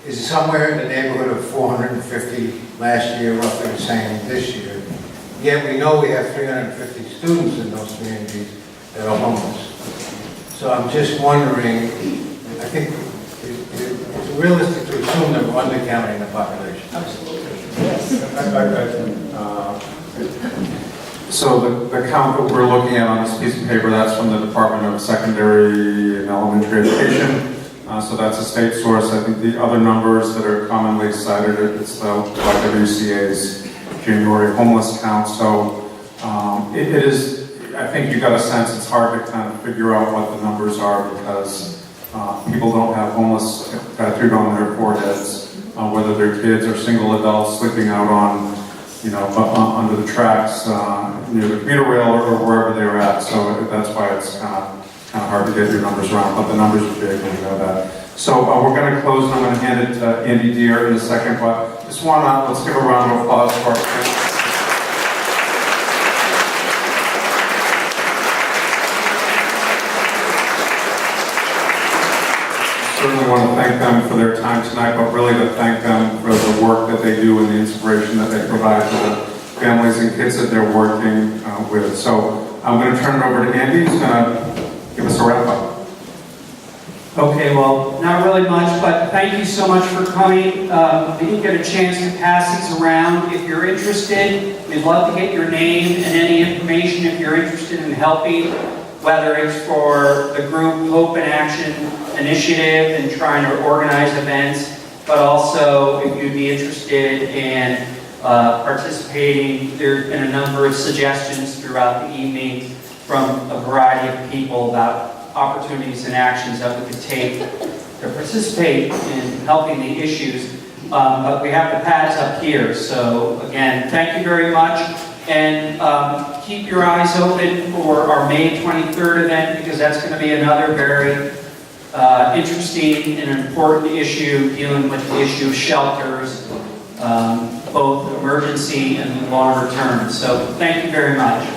is somewhere in the neighborhood of 450 last year, roughly the same this year. Yet we know we have 350 students in those communities that are homeless. So I'm just wondering, I think it's realistic to assume that we're undercounting the population. Absolutely. So the count that we're looking at on this piece of paper, that's from the Department of Secondary and Elementary Education. So that's a state source. I think the other numbers that are commonly cited, it's the YWCA's January homeless count. So it is, I think you got a sense it's hard to kind of figure out what the numbers are because people don't have homeless tattooed on their foreheads, whether they're kids or single adults sleeping out on, under the tracks near the commuter rail or wherever they're at. So that's why it's kind of hard to get your numbers around, but the numbers are big, and you know that. So we're going to close, and I'm going to hand it to Andy Deere in a second, but just let's give a round of applause for our certainly want to thank them for their time tonight, but really to thank them for the work that they do and the inspiration that they provide to the families and kids that they're working with. So I'm going to turn it over to Andy, who's going to give us a wrap up. Okay, well, not really much, but thank you so much for coming. I didn't get a chance to pass these around. If you're interested, we'd love to get your name and any information if you're interested in helping, whether it's for the group Hope and Action Initiative and trying to organize events, but also if you'd be interested in participating. There have been a number of suggestions throughout the evening from a variety of people about opportunities and actions that we could take to participate in helping the issues. But we have the pads up here. So again, thank you very much. And keep your eyes open for our May 23rd event, because that's going to be another very interesting and important issue dealing with the issue of shelters, both emergency and longer term. So thank you very much.